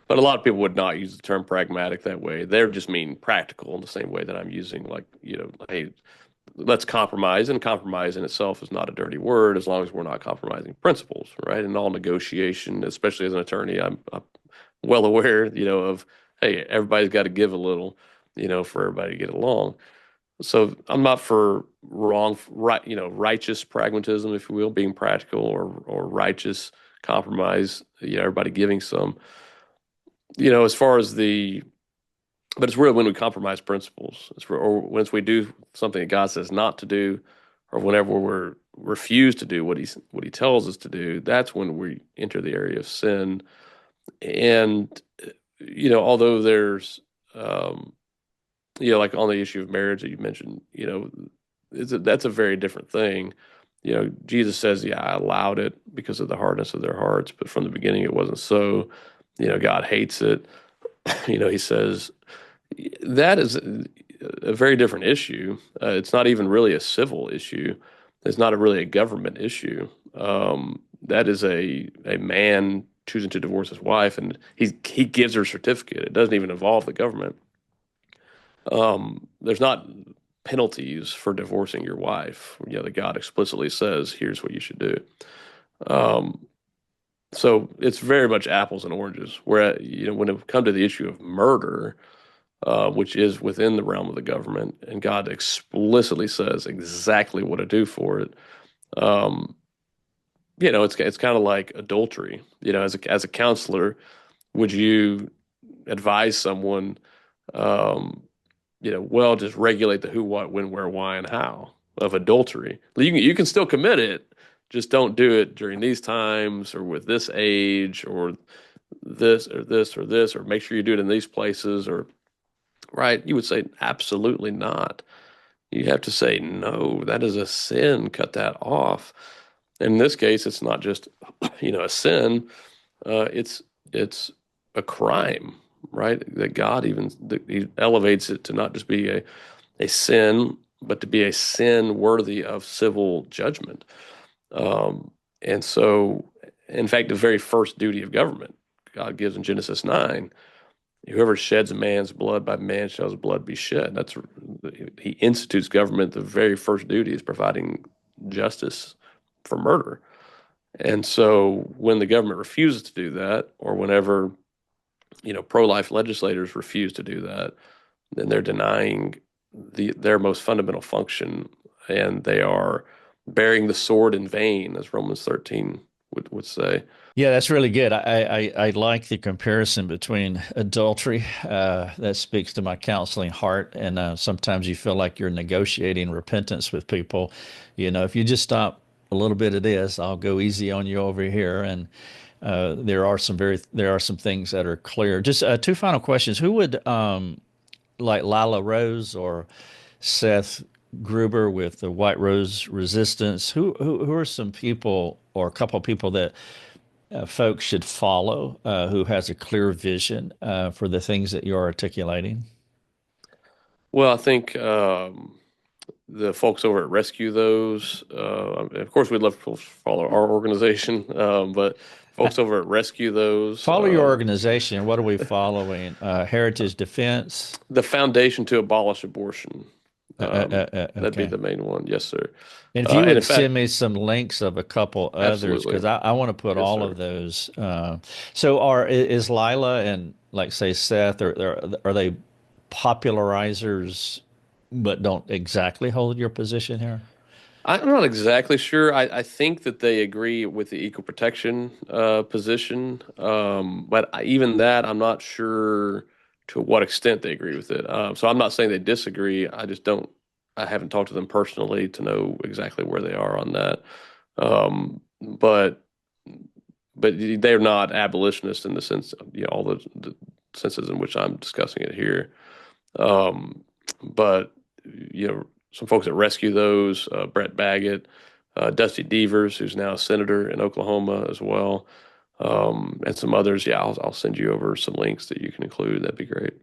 But a lot of people would not use the term pragmatic that way. They're just mean practical in the same way that I'm using, like, hey, let's compromise. And compromise in itself is not a dirty word as long as we're not compromising principles, right? In all negotiation, especially as an attorney, I'm well aware, of, hey, everybody's got to give a little, for everybody to get along. So I'm not for right, righteous pragmatism, if you will, being practical, or righteous compromise, everybody giving some, as far as but it's really when we compromise principles. Or once we do something that God says not to do, or whenever we're refuse to do what he tells us to do, that's when we enter the area of sin. And although there's like on the issue of marriage that you mentioned, that's a very different thing. Jesus says, yeah, I allowed it because of the hardness of their hearts, but from the beginning it wasn't so. God hates it. He says that is a very different issue. It's not even really a civil issue. It's not really a government issue. That is a man choosing to divorce his wife, and he gives her a certificate. It doesn't even involve the government. There's not penalties for divorcing your wife. That God explicitly says, here's what you should do. So it's very much apples and oranges. Where when it comes to the issue of murder, which is within the realm of the government, and God explicitly says exactly what to do for it. It's kind of like adultery. As a counselor, would you advise someone, well, just regulate the who, what, when, where, why, and how of adultery? You can still commit it, just don't do it during these times, or with this age, or this, or this, or this, or make sure you do it in these places, or right. You would say absolutely not. You have to say, no, that is a sin. Cut that off. And in this case, it's not just, a sin. It's a crime, right? That God he elevates it to not just be a sin, but to be a sin worthy of civil judgment. And so, in fact, the very first duty of government God gives in Genesis 9, whoever sheds a man's blood, by man shall his blood be shed. He institutes government. The very first duty is providing justice for murder. And so when the government refuses to do that, or whenever, pro-life legislators refuse to do that, then they're denying their most fundamental function, and they are bearing the sword in vain, as Romans 13 would say. Yeah, that's really good. I like the comparison between adultery. That speaks to my counseling heart. And sometimes you feel like you're negotiating repentance with people. If you just stop a little bit of this, I'll go easy on you over here. And there are some things that are clear. Just two final questions. Who would like Lila Rose or Seth Gruber with the White Rose Resistance? Who are some people, or a couple of people that folks should follow, who has a clear vision for the things that you're articulating? Well, I think the folks over at Rescue Those, of course, we'd love to follow our organization, but folks over at Rescue Those. Follow your organization. What are we following? Heritage Defense? The Foundation to Abolish Abortion. That'd be Okay. the main one. Yes, sir. And if you would in fact, send me some links of a couple others, absolutely. because I want to put Yes, all sir. of those. So is Lila and, like, say, Seth, are they popularizers but don't exactly hold your position here? I'm not exactly sure. I think that they agree with the equal protection position, but even that, I'm not sure to what extent they agree with it. So I'm not saying they disagree. I just don't. I haven't talked to them personally to know exactly where they are on that. but they're not abolitionists in the sense of, all the senses in which I'm discussing it here. But some folks that rescue those, Brett Baggett, Dusty Devers, who's now a senator in Oklahoma as well, and some others. Yeah, I'll send you over some links that you can include. That'd be great.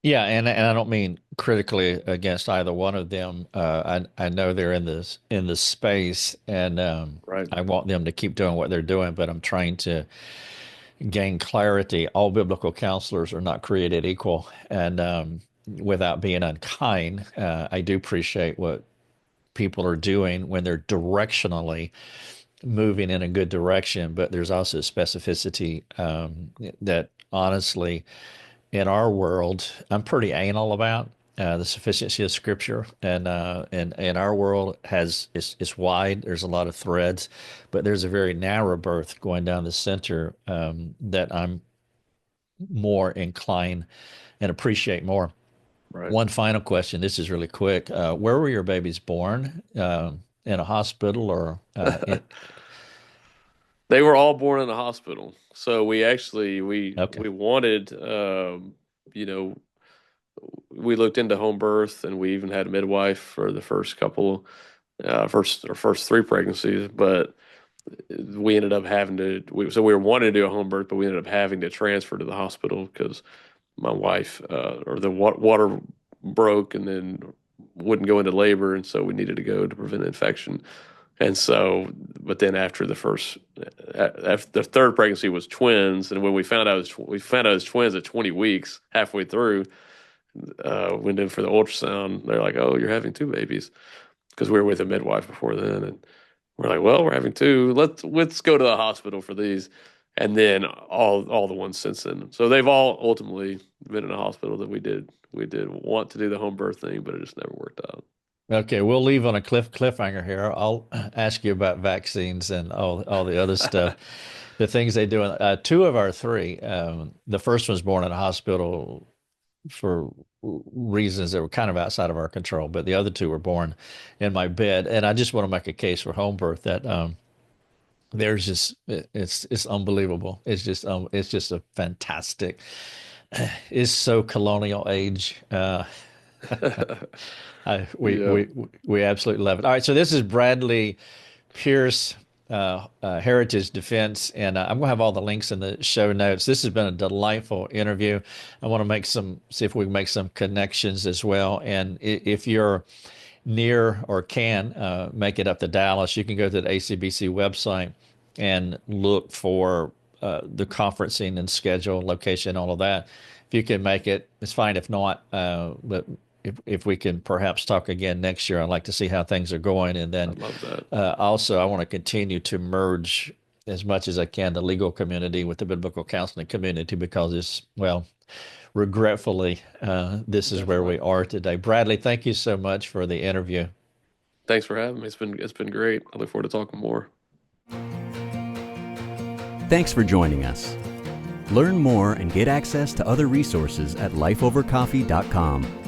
Yeah, and I don't mean critically against either one of them. I know they're in this space, and Right. I want them to keep doing what they're doing. But I'm trying to gain clarity. All biblical counselors are not created equal, and without being unkind, I do appreciate what people are doing when they're directionally moving in a good direction. But there's also specificity that honestly in our world, I'm pretty anal about the sufficiency of Scripture, and our world it's wide. There's a lot of threads, but there's a very narrow berth going down the center that I'm more inclined and appreciate more. Right. One final question. This is really quick. Where were your babies born? In a hospital or They were all born in a hospital. So we actually okay. we wanted you know we looked into home birth, and we even had a midwife for the first couple first three pregnancies, but we ended up having to so we were wanting to do a home birth, but we ended up having to transfer to the hospital because my wife or the water broke and then wouldn't go into labor, and so we needed to go to prevent infection. And so, but then after after the third pregnancy was twins, and when we found out it was twins at 20 weeks, halfway through, went in for the ultrasound. They're like, "Oh, you're having two babies," because we were with a midwife before then, and we're like, "Well, we're having two. Let's go to the hospital for these." And then all the ones since then. So they've all ultimately been in a hospital. That we did want to do the home birth thing, but it just never worked out. Okay, we'll leave on a cliffhanger here. I'll ask you about vaccines and all the other stuff, the things they do. Two of our three, the first one's born in a hospital for reasons that were kind of outside of our control, but the other two were born in my bed. And I just want to make a case for home birth that there's just it's unbelievable. It's just a fantastic. It's so colonial age. I, Yeah. we absolutely love it. All right, so this is Bradley Pierce, Heritage Defense, and I'm going to have all the links in the show notes. This has been a delightful interview. I want to see if we can make some connections as well. And if you're near or can make it up to Dallas, you can go to the ACBC website and look for the conferencing and schedule, location, all of that. If you can make it, it's fine. If not, but if we can perhaps talk again next year, I'd like to see how things are going. And then I love that. also, I want to continue to merge as much as I can the legal community with the biblical counseling community because regretfully, this is where we are today. Bradley, thank you so much for the interview. Thanks for having me. It's been great. I look forward to talking more. Thanks for joining us. Learn more and get access to other resources at lifeovercoffee.com.